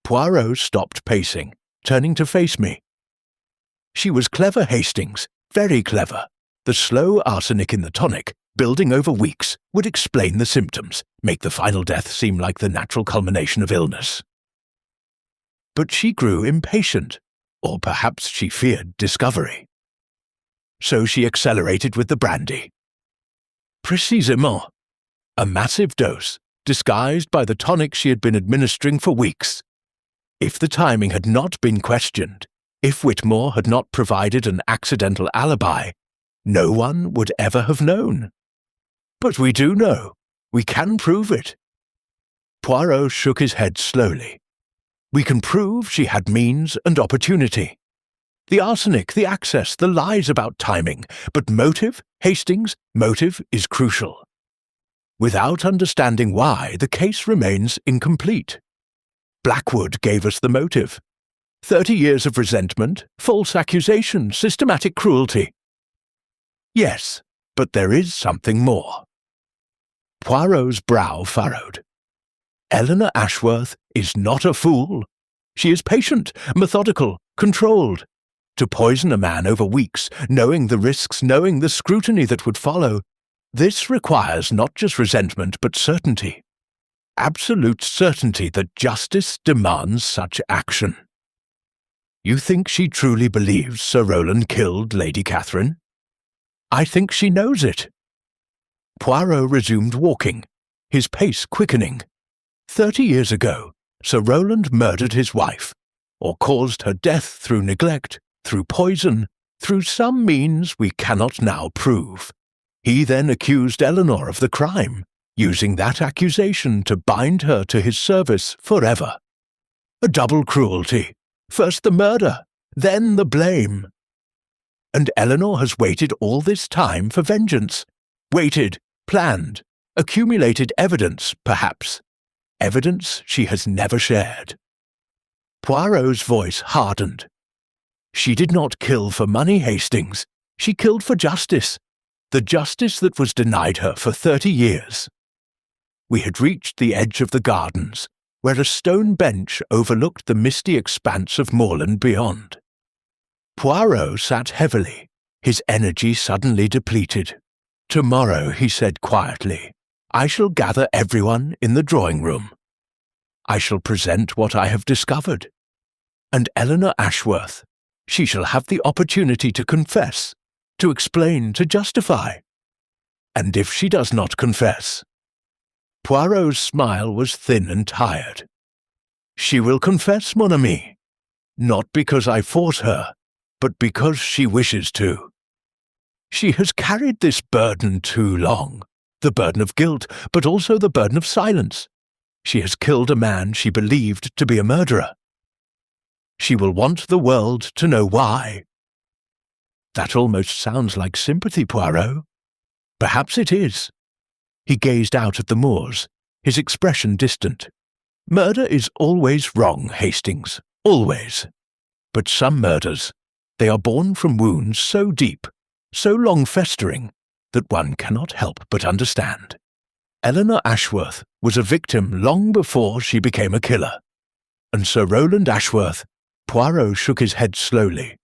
Poirot stopped pacing, turning to face me. She was clever, Hastings, very clever. The slow arsenic in the tonic, building over weeks, would explain the symptoms, make the final death seem like the natural culmination of illness. But she grew impatient, or perhaps she feared discovery. So she accelerated with the brandy. Précisément. A massive dose, disguised by the tonic she had been administering for weeks. If the timing had not been questioned, If Whitmore had not provided an accidental alibi, no one would ever have known. But we do know. We can prove it. Poirot shook his head slowly. We can prove she had means and opportunity. The arsenic, the access, the lies about timing. But motive, Hastings, motive is crucial. Without understanding why, the case remains incomplete. Blackwood gave us the motive. 30 years of resentment, false accusation, systematic cruelty. Yes, but there is something more. Poirot's brow furrowed. Eleanor Ashworth is not a fool. She is patient, methodical, controlled. To poison a man over weeks, knowing the risks, knowing the scrutiny that would follow, this requires not just resentment but certainty. Absolute certainty that justice demands such action. You think she truly believes Sir Roland killed Lady Catherine? I think she knows it. Poirot resumed walking, his pace quickening. 30 years ago, Sir Roland murdered his wife, or caused her death through neglect, through poison, through some means we cannot now prove. He then accused Eleanor of the crime, using that accusation to bind her to his service forever. A double cruelty. First the murder, then the blame. And Eleanor has waited all this time for vengeance. Waited, planned, accumulated evidence, perhaps. Evidence she has never shared. Poirot's voice hardened. She did not kill for money, Hastings. She killed for justice. The justice that was denied her for 30 years. We had reached the edge of the gardens, where a stone bench overlooked the misty expanse of moorland beyond. Poirot sat heavily, his energy suddenly depleted. Tomorrow, he said quietly, I shall gather everyone in the drawing-room. I shall present what I have discovered. And Eleanor Ashworth, she shall have the opportunity to confess, to explain, to justify. And if she does not confess... Poirot's smile was thin and tired. She will confess, mon ami, not because I force her, but because she wishes to. She has carried this burden too long, the burden of guilt, but also the burden of silence. She has killed a man she believed to be a murderer. She will want the world to know why. That almost sounds like sympathy, Poirot. Perhaps it is. He gazed out at the moors, his expression distant. Murder is always wrong, Hastings, always. But some murders, they are born from wounds so deep, so long festering, that one cannot help but understand. Eleanor Ashworth was a victim long before she became a killer. And Sir Roland Ashworth, Poirot shook his head slowly.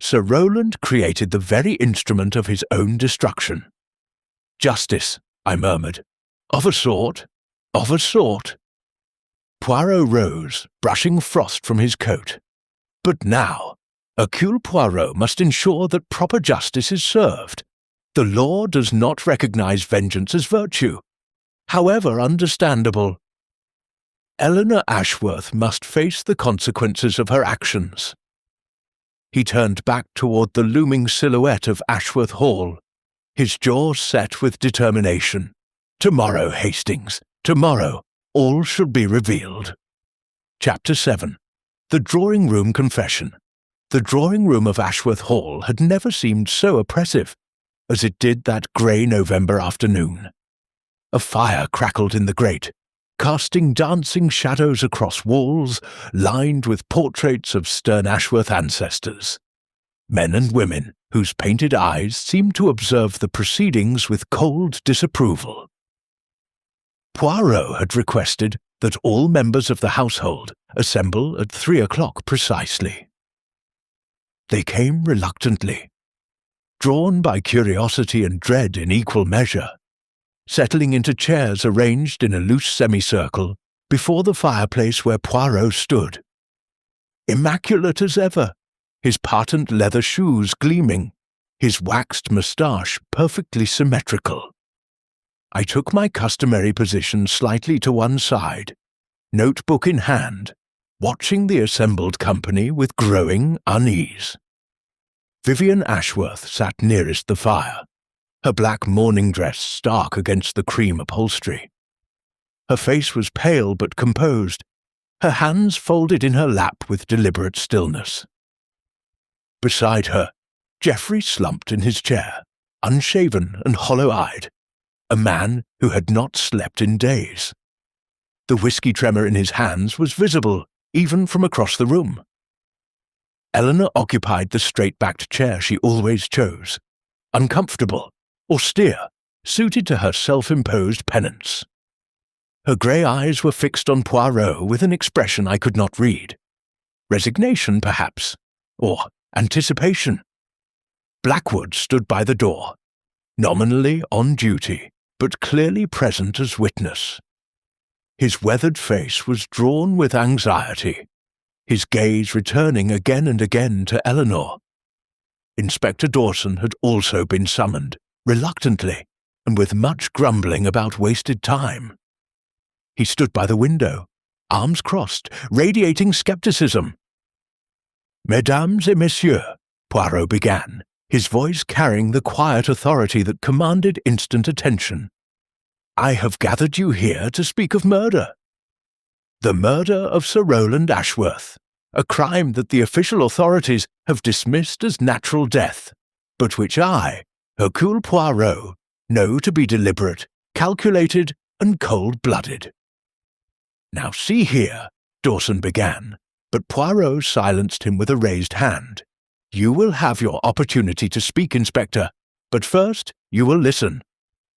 Sir Roland created the very instrument of his own destruction. Justice, I murmured. Of a sort, of a sort. Poirot rose, brushing frost from his coat. But now, Hercule Poirot must ensure that proper justice is served. The law does not recognize vengeance as virtue, however understandable. Eleanor Ashworth must face the consequences of her actions. He turned back toward the looming silhouette of Ashworth Hall, his jaw set with determination. Tomorrow, Hastings, tomorrow, all shall be revealed. Chapter 7. The Drawing-Room Confession. The drawing-room of Ashworth Hall had never seemed so oppressive as it did that grey November afternoon. A fire crackled in the grate, casting dancing shadows across walls lined with portraits of stern Ashworth ancestors. Men and women whose painted eyes seemed to observe the proceedings with cold disapproval. Poirot had requested that all members of the household assemble at 3 o'clock precisely. They came reluctantly, drawn by curiosity and dread in equal measure, settling into chairs arranged in a loose semicircle before the fireplace where Poirot stood. Immaculate as ever, his patent leather shoes gleaming, his waxed moustache perfectly symmetrical. I took my customary position slightly to one side, notebook in hand, watching the assembled company with growing unease. Vivian Ashworth sat nearest the fire, her black mourning dress stark against the cream upholstery. Her face was pale but composed, her hands folded in her lap with deliberate stillness. Beside her, Geoffrey slumped in his chair, unshaven and hollow-eyed, a man who had not slept in days. The whiskey tremor in his hands was visible even from across the room. Eleanor occupied the straight-backed chair she always chose, uncomfortable, austere, suited to her self-imposed penance. Her grey eyes were fixed on Poirot with an expression I could not read. Resignation, perhaps, or anticipation. Blackwood stood by the door, nominally on duty, but clearly present as witness. His weathered face was drawn with anxiety, his gaze returning again and again to Eleanor. Inspector Dawson had also been summoned, reluctantly, and with much grumbling about wasted time. He stood by the window, arms crossed, radiating scepticism. "Mesdames et messieurs," Poirot began, his voice carrying the quiet authority that commanded instant attention. "I have gathered you here to speak of murder. The murder of Sir Roland Ashworth, a crime that the official authorities have dismissed as natural death, but which I, Hercule Poirot, know to be deliberate, calculated, and cold-blooded." "Now see here," Dawson began, but Poirot silenced him with a raised hand. "You will have your opportunity to speak, Inspector, but first you will listen.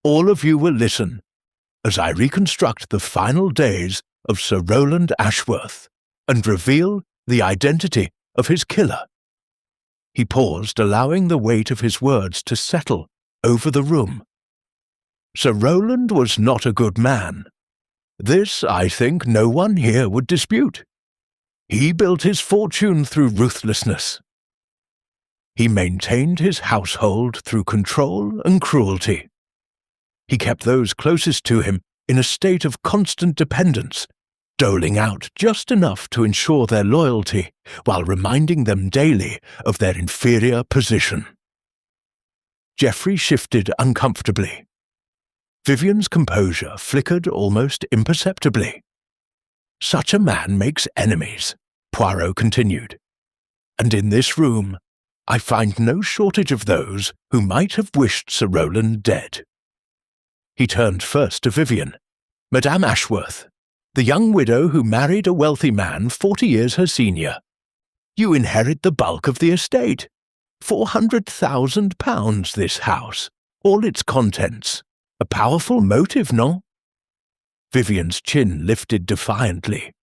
All of you will listen, as I reconstruct the final days of Sir Roland Ashworth and reveal the identity of his killer." He paused, allowing the weight of his words to settle over the room. Sir Roland was not a good man. This, I think, no one here would dispute. He built his fortune through ruthlessness. He maintained his household through control and cruelty. He kept those closest to him in a state of constant dependence, doling out just enough to ensure their loyalty while reminding them daily of their inferior position. Geoffrey shifted uncomfortably. Vivian's composure flickered almost imperceptibly. "Such a man makes enemies," Poirot continued. "And in this room, I find no shortage of those who might have wished Sir Roland dead." He turned first to Vivian. "Madame Ashworth, the young widow who married a wealthy man 40 years her senior. You inherit the bulk of the estate. £400,000 this house, all its contents. A powerful motive, no?" Vivian's chin lifted defiantly.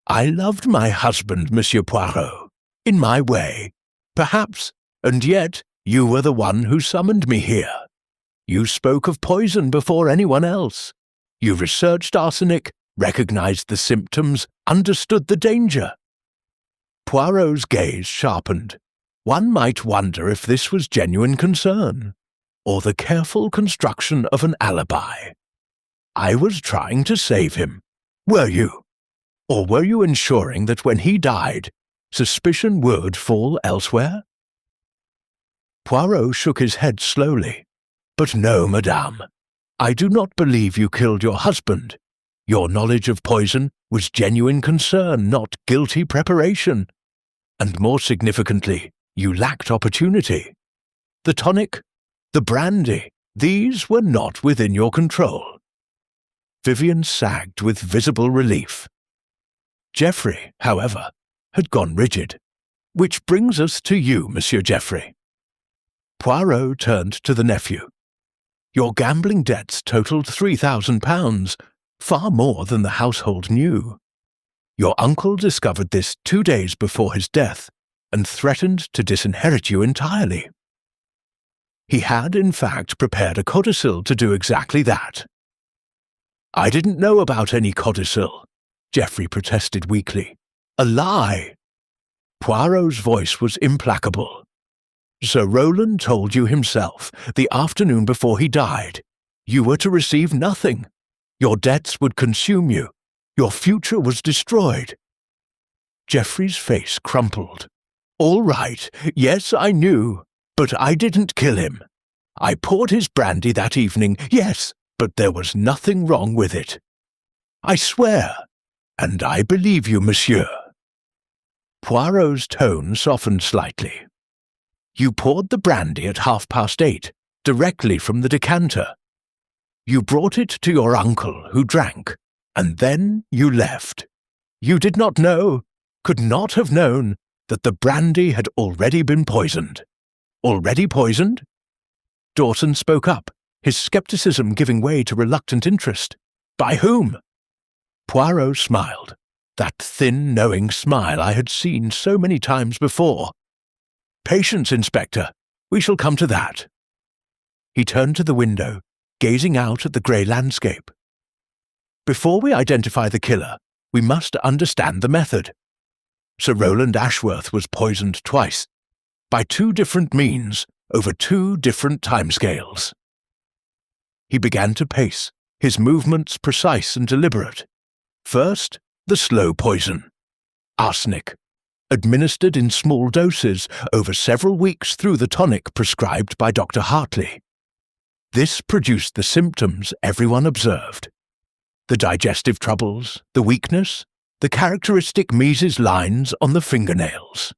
"I loved my husband, Monsieur Poirot, in my way, perhaps, and yet you were the one who summoned me here. You spoke of poison before anyone else. You researched arsenic, recognized the symptoms, understood the danger." Poirot's gaze sharpened. One might wonder if this was genuine concern, or the careful construction of an alibi. "I was trying to save him. Were you? Or were you ensuring that when he died, suspicion would fall elsewhere?" Poirot shook his head slowly. "But no, madame. I do not believe you killed your husband. Your knowledge of poison was genuine concern, not guilty preparation. And more significantly, you lacked opportunity. The tonic, the brandy, these were not within your control." Vivian sagged with visible relief. Geoffrey, however, had gone rigid. "Which brings us to you, Monsieur Geoffrey." Poirot turned to the nephew. "Your gambling debts totalled £3,000, far more than the household knew. Your uncle discovered this 2 days before his death and threatened to disinherit you entirely. He had, in fact, prepared a codicil to do exactly that." "I didn't know about any codicil," Geoffrey protested weakly. "A lie!" Poirot's voice was implacable. "Sir Roland told you himself, the afternoon before he died. You were to receive nothing. Your debts would consume you. Your future was destroyed." Geoffrey's face crumpled. "All right, yes, I knew, but I didn't kill him. I poured his brandy that evening, yes, but there was nothing wrong with it. I swear, and I believe you, monsieur." Poirot's tone softened slightly. "You poured the brandy at 8:30, directly from the decanter. You brought it to your uncle, who drank, and then you left. You did not know, could not have known, that the brandy had already been poisoned." "Already poisoned?" Dawson spoke up, his scepticism giving way to reluctant interest. "By whom?" Poirot smiled, that thin, knowing smile I had seen so many times before. "Patience, Inspector. We shall come to that." He turned to the window, gazing out at the grey landscape. "Before we identify the killer, we must understand the method. Sir Roland Ashworth was poisoned twice, by 2 different means, over 2 different timescales." He began to pace, his movements precise and deliberate. First, the slow poison. Arsenic, administered in small doses over several weeks through the tonic prescribed by Dr. Hartley. This produced the symptoms everyone observed. The digestive troubles, the weakness, the characteristic Mises lines on the fingernails.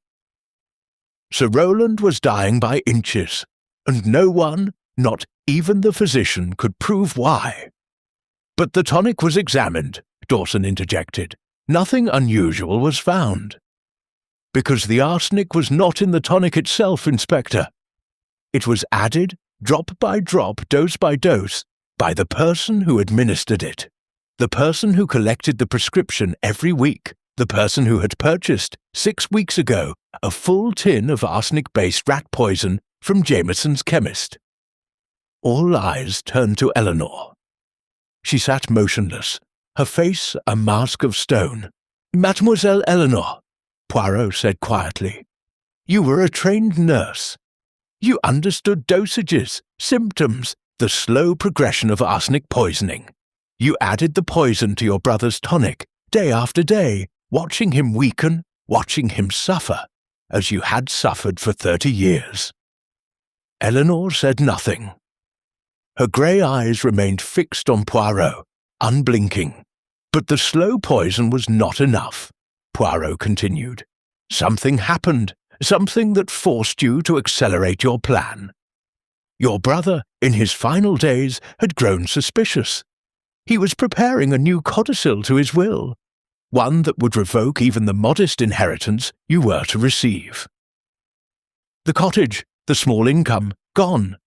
Sir Roland was dying by inches, and no one, not even the physician, could prove why. "But the tonic was examined," Dawson interjected. "Nothing unusual was found." "Because the arsenic was not in the tonic itself, Inspector. It was added, drop by drop, dose by dose, by the person who administered it. The person who collected the prescription every week, the person who had purchased, 6 weeks ago, a full tin of arsenic-based rat poison from Jameson's chemist." All eyes turned to Eleanor. She sat motionless, her face a mask of stone. "Mademoiselle Eleanor," Poirot said quietly, "you were a trained nurse. You understood dosages, symptoms, the slow progression of arsenic poisoning. You added the poison to your brother's tonic, day after day, watching him weaken, watching him suffer, as you had suffered for 30 years. Eleanor said nothing. Her grey eyes remained fixed on Poirot, unblinking. "But the slow poison was not enough," Poirot continued. "Something happened, something that forced you to accelerate your plan. Your brother, in his final days, had grown suspicious. He was preparing a new codicil to his will, one that would revoke even the modest inheritance you were to receive. The cottage, the small income, gone.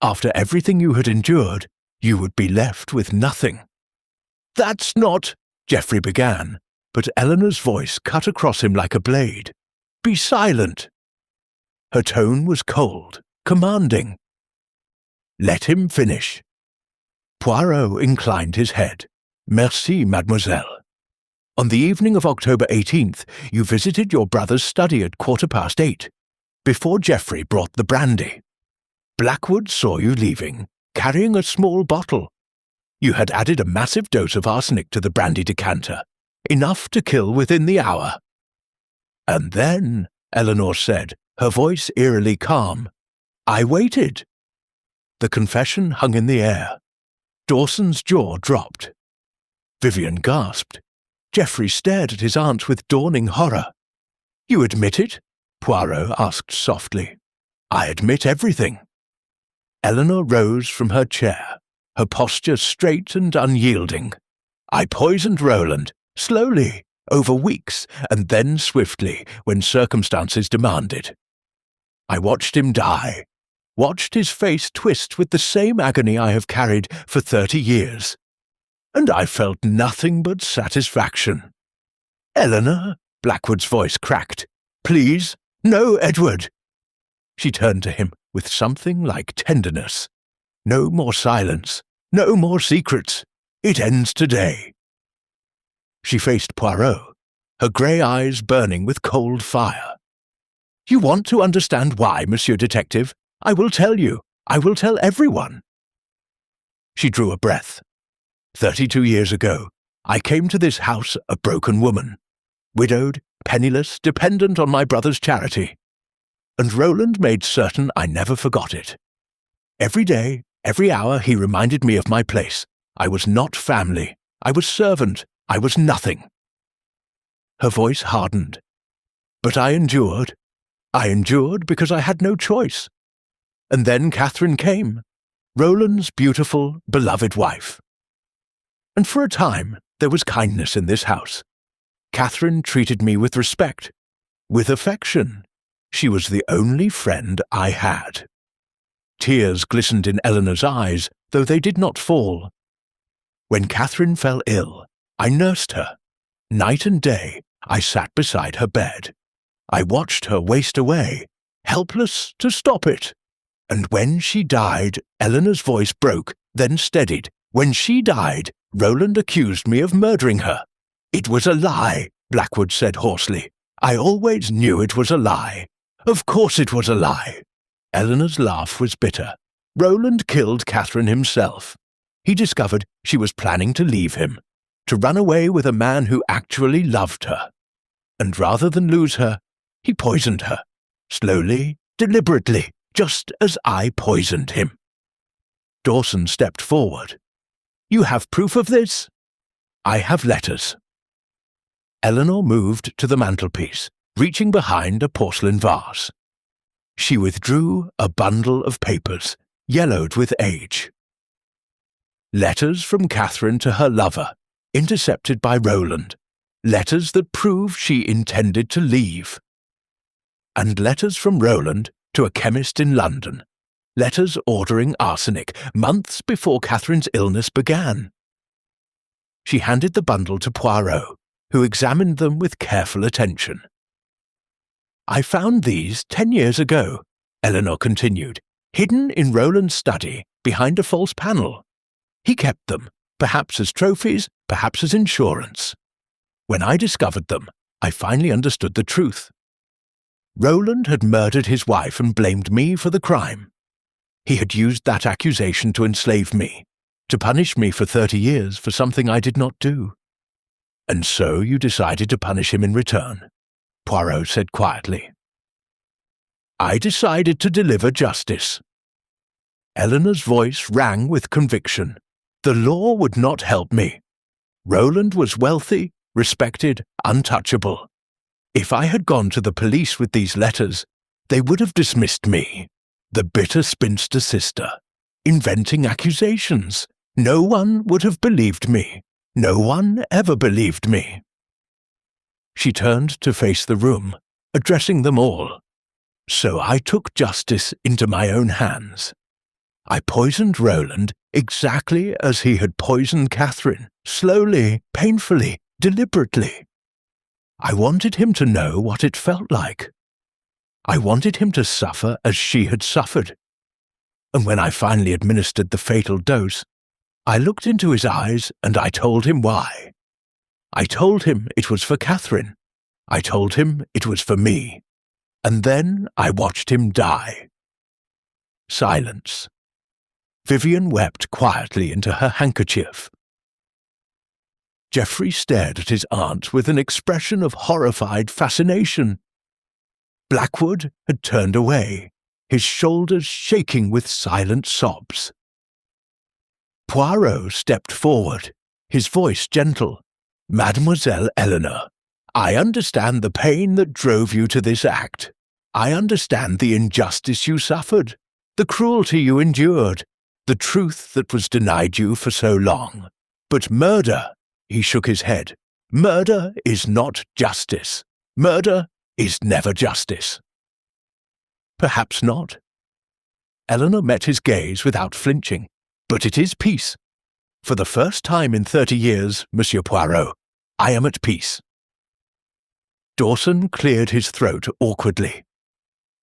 After everything you had endured, you would be left with nothing." "That's not—" Geoffrey began, but Eleanor's voice cut across him like a blade. "Be silent." Her tone was cold, commanding. "Let him finish." Poirot inclined his head. "Merci, mademoiselle. On the evening of October 18th, you visited your brother's study at 8:15, before Geoffrey brought the brandy. Blackwood saw you leaving, carrying a small bottle. You had added a massive dose of arsenic to the brandy decanter, enough to kill within the hour. And then," Eleanor said, her voice eerily calm, "I waited." The confession hung in the air. Dawson's jaw dropped. Vivian gasped. Geoffrey stared at his aunt with dawning horror. "You admit it?" Poirot asked softly. "I admit everything." Eleanor rose from her chair, her posture straight and unyielding. "I poisoned Roland, slowly, over weeks, and then swiftly, when circumstances demanded. I watched him die, watched his face twist with the same agony I have carried for 30 years. And I felt nothing but satisfaction." "Eleanor," Blackwood's voice cracked. "Please, no, Edward." She turned to him with something like tenderness. "No more silence, no more secrets. It ends today." She faced Poirot, her grey eyes burning with cold fire. "You want to understand why, Monsieur Detective? I will tell you. I will tell everyone." She drew a breath. 32 years ago, I came to this house a broken woman. widowed, penniless, dependent on my brother's charity. And Roland made certain I never forgot it. Every day, every hour he reminded me of my place. I was not family. I was servant. I was nothing. Her voice hardened. But I endured. I endured because I had no choice. And then Catherine came, Roland's beautiful, beloved wife. And for a time there was kindness in this house. Catherine treated me with respect, with affection. She was the only friend I had. Tears glistened in Eleanor's eyes, though they did not fall. When Catherine fell ill, I nursed her. Night and day, I sat beside her bed. I watched her waste away, helpless to stop it. And when she died, Eleanor's voice broke, then steadied. When she died, Roland accused me of murdering her. It was a lie, Blackwood said hoarsely. I always knew it was a lie. Of course it was a lie. Eleanor's laugh was bitter. Roland killed Catherine himself. He discovered she was planning to leave him, to run away with a man who actually loved her. And rather than lose her, he poisoned her. Slowly, deliberately, just as I poisoned him. Dawson stepped forward. You have proof of this? I have letters. Eleanor moved to the mantelpiece, reaching behind a porcelain vase. She withdrew a bundle of papers, yellowed with age. Letters from Catherine to her lover, intercepted by Roland. Letters that prove she intended to leave. And letters from Roland to a chemist in London. Letters ordering arsenic, months before Catherine's illness began. She handed the bundle to Poirot, who examined them with careful attention. I found these 10 years ago, Eleanor continued, hidden in Roland's study behind a false panel. He kept them, perhaps as trophies, perhaps as insurance. When I discovered them, I finally understood the truth. Roland had murdered his wife and blamed me for the crime. He had used that accusation to enslave me, to punish me for 30 years for something I did not do. And so you decided to punish him in return, Poirot said quietly. I decided to deliver justice. Eleanor's voice rang with conviction. The law would not help me. Roland was wealthy, respected, untouchable. If I had gone to the police with these letters, they would have dismissed me, the bitter spinster sister, inventing accusations. No one would have believed me. No one ever believed me. She turned to face the room, addressing them all. So I took justice into my own hands. I poisoned Roland exactly as he had poisoned Catherine, slowly, painfully, deliberately. I wanted him to know what it felt like. I wanted him to suffer as she had suffered. And when I finally administered the fatal dose, I looked into his eyes and I told him why. I told him it was for Catherine. I told him it was for me. And then I watched him die. Silence. Vivian wept quietly into her handkerchief. Geoffrey stared at his aunt with an expression of horrified fascination. Blackwood had turned away, his shoulders shaking with silent sobs. Poirot stepped forward, his voice gentle. Mademoiselle Eleanor, I understand the pain that drove you to this act. I understand the injustice you suffered, the cruelty you endured, the truth that was denied you for so long. But murder, he shook his head, murder is not justice. Murder is never justice. Perhaps not. Eleanor met his gaze without flinching. But it is peace. For the first time in 30 years, Monsieur Poirot, I am at peace. Dawson cleared his throat awkwardly.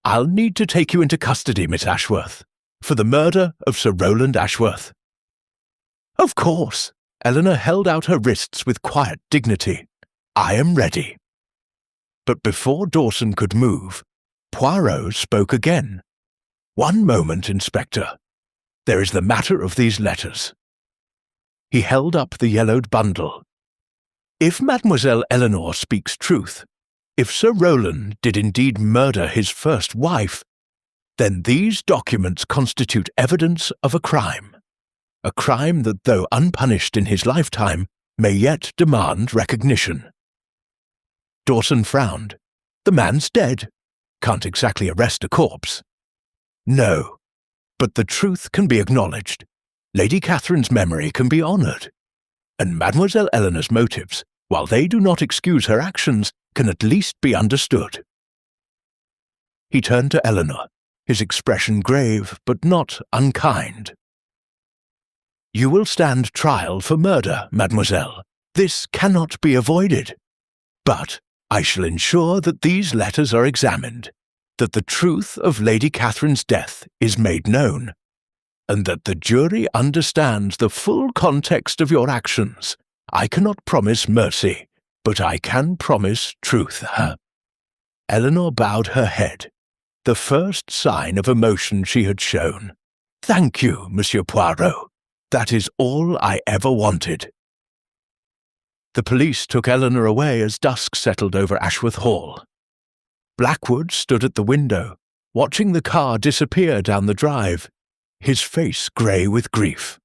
I'll need to take you into custody, Miss Ashworth, for the murder of Sir Roland Ashworth. Of course. Eleanor held out her wrists with quiet dignity. I am ready. But before Dawson could move, Poirot spoke again. One moment, Inspector. There is the matter of these letters. He held up the yellowed bundle. If Mademoiselle Eleanor speaks truth, if Sir Roland did indeed murder his first wife, then these documents constitute evidence of a crime that, though unpunished in his lifetime, may yet demand recognition. Dawson frowned. The man's dead. Can't exactly arrest a corpse. No, but the truth can be acknowledged. Lady Catherine's memory can be honoured. And Mademoiselle Eleanor's motives, while they do not excuse her actions, can at least be understood. He turned to Eleanor, his expression grave but not unkind. You will stand trial for murder, mademoiselle. This cannot be avoided. But I shall ensure that these letters are examined, that the truth of Lady Catherine's death is made known, and that the jury understands the full context of your actions. I cannot promise mercy, but I can promise truth. Eleanor bowed her head, the first sign of emotion she had shown. Thank you, Monsieur Poirot. That is all I ever wanted. The police took Eleanor away as dusk settled over Ashworth Hall. Blackwood stood at the window, watching the car disappear down the drive, his face grey with grief.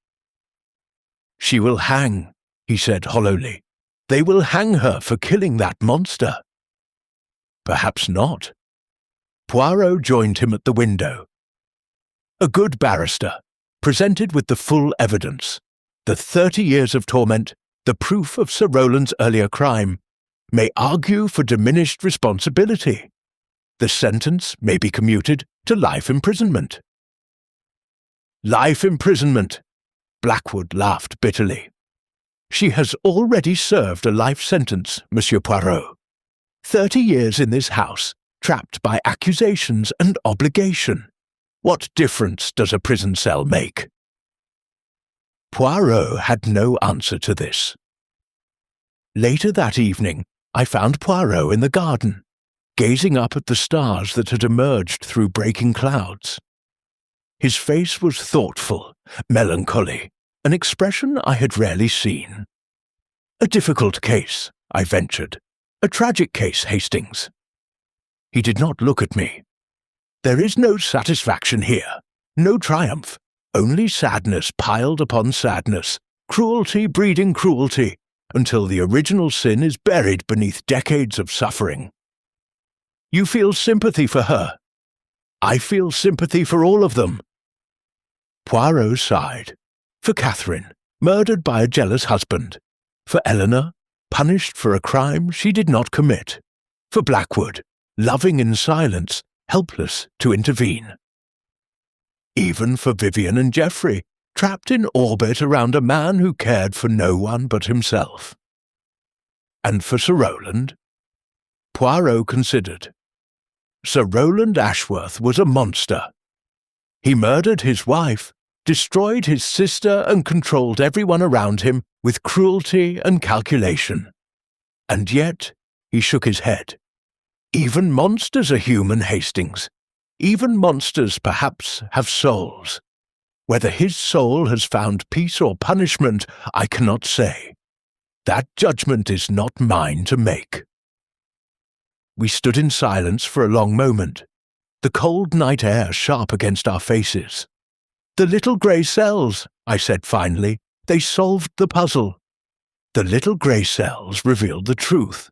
She will hang, he said hollowly. They will hang her for killing that monster. Perhaps not. Poirot joined him at the window. A good barrister, presented with the full evidence, the 30 years of torment, the proof of Sir Roland's earlier crime, may argue for diminished responsibility. The sentence may be commuted to life imprisonment. Life imprisonment! Blackwood laughed bitterly. She has already served a life sentence, Monsieur Poirot. 30 years in this house, trapped by accusations and obligation. What difference does a prison cell make? Poirot had no answer to this. Later that evening, I found Poirot in the garden, gazing up at the stars that had emerged through breaking clouds. His face was thoughtful, melancholy, an expression I had rarely seen. A difficult case, I ventured. A tragic case, Hastings. He did not look at me. There is no satisfaction here, no triumph, only sadness piled upon sadness, cruelty breeding cruelty, until the original sin is buried beneath decades of suffering. You feel sympathy for her. I feel sympathy for all of them. Poirot sighed. For Catherine, murdered by a jealous husband. For Eleanor, punished for a crime she did not commit. For Blackwood, loving in silence, helpless to intervene. Even for Vivian and Geoffrey, trapped in orbit around a man who cared for no one but himself. And for Sir Roland? Poirot considered. Sir Roland Ashworth was a monster. He murdered his wife, destroyed his sister, and controlled everyone around him with cruelty and calculation. And yet, he shook his head. Even monsters are human, Hastings. Even monsters, perhaps, have souls. Whether his soul has found peace or punishment, I cannot say. That judgment is not mine to make. We stood in silence for a long moment, the cold night air sharp against our faces. The little grey cells, I said finally, they solved the puzzle. The little grey cells revealed the truth.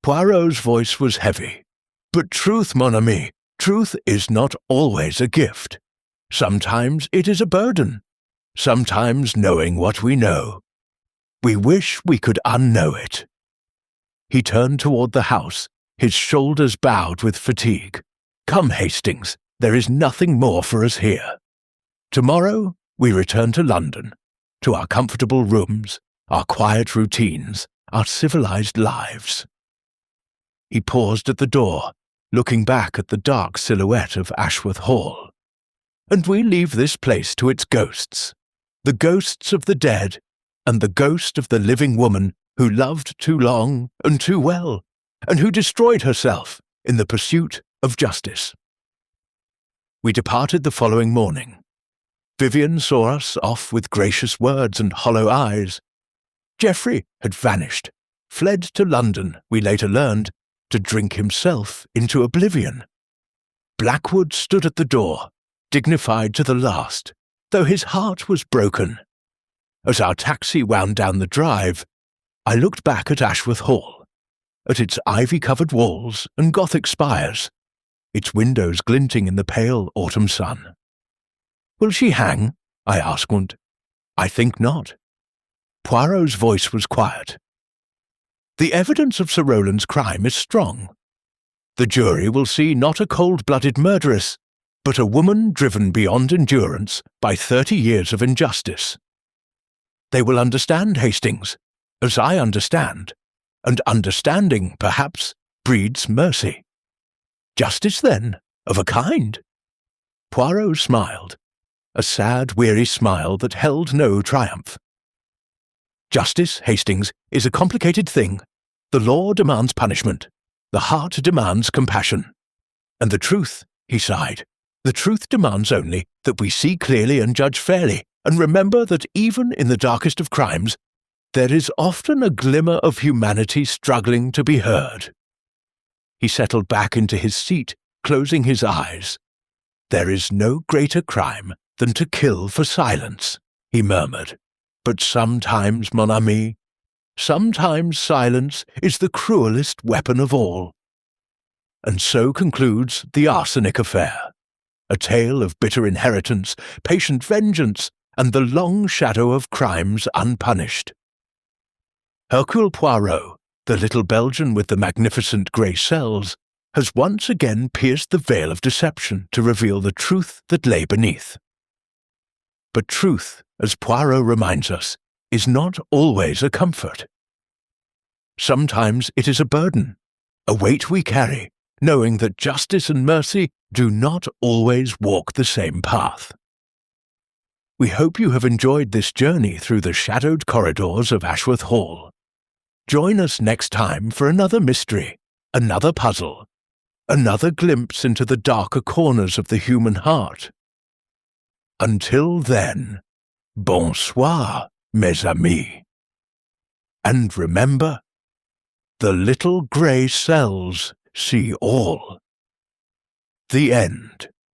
Poirot's voice was heavy. But truth, mon ami, truth is not always a gift. Sometimes it is a burden. Sometimes knowing what we know. We wish we could unknow it. He turned toward the house, his shoulders bowed with fatigue. Come, Hastings, there is nothing more for us here. Tomorrow we return to London, to our comfortable rooms, our quiet routines, our civilized lives. He paused at the door, looking back at the dark silhouette of Ashworth Hall. And we leave this place to its ghosts, the ghosts of the dead, and the ghost of the living woman who loved too long and too well, and who destroyed herself in the pursuit of justice. We departed the following morning. Vivian saw us off with gracious words and hollow eyes. Geoffrey had vanished, fled to London, we later learned, to drink himself into oblivion. Blackwood stood at the door, dignified to the last, though his heart was broken. As our taxi wound down the drive, I looked back at Ashworth Hall, at its ivy-covered walls and Gothic spires, its windows glinting in the pale autumn sun. "Will she hang?" I asked. "I think not." Poirot's voice was quiet. "The evidence of Sir Roland's crime is strong. The jury will see not a cold-blooded murderess, but a woman driven beyond endurance by 30 years of injustice. They will understand Hastings, as I understand, and understanding, perhaps, breeds mercy. Justice, then, of a kind." Poirot smiled, a sad, weary smile that held no triumph. "Justice, Hastings, is a complicated thing. The law demands punishment. The heart demands compassion. And the truth," he sighed, "the truth demands only that we see clearly and judge fairly, and remember that even in the darkest of crimes, there is often a glimmer of humanity struggling to be heard." He settled back into his seat, closing his eyes. "There is no greater crime than to kill for silence," he murmured. "But sometimes, mon ami, sometimes silence is the cruelest weapon of all." And so concludes the Arsenic affair, a tale of bitter inheritance, patient vengeance, and the long shadow of crimes unpunished. Hercule Poirot, the little Belgian with the magnificent grey cells, has once again pierced the veil of deception to reveal the truth that lay beneath. But truth, as Poirot reminds us, is not always a comfort. Sometimes it is a burden, a weight we carry, knowing that justice and mercy do not always walk the same path. We hope you have enjoyed this journey through the shadowed corridors of Ashworth Hall. Join us next time for another mystery, another puzzle, another glimpse into the darker corners of the human heart. Until then, bonsoir, mes amis. And remember, the little grey cells see all. The end.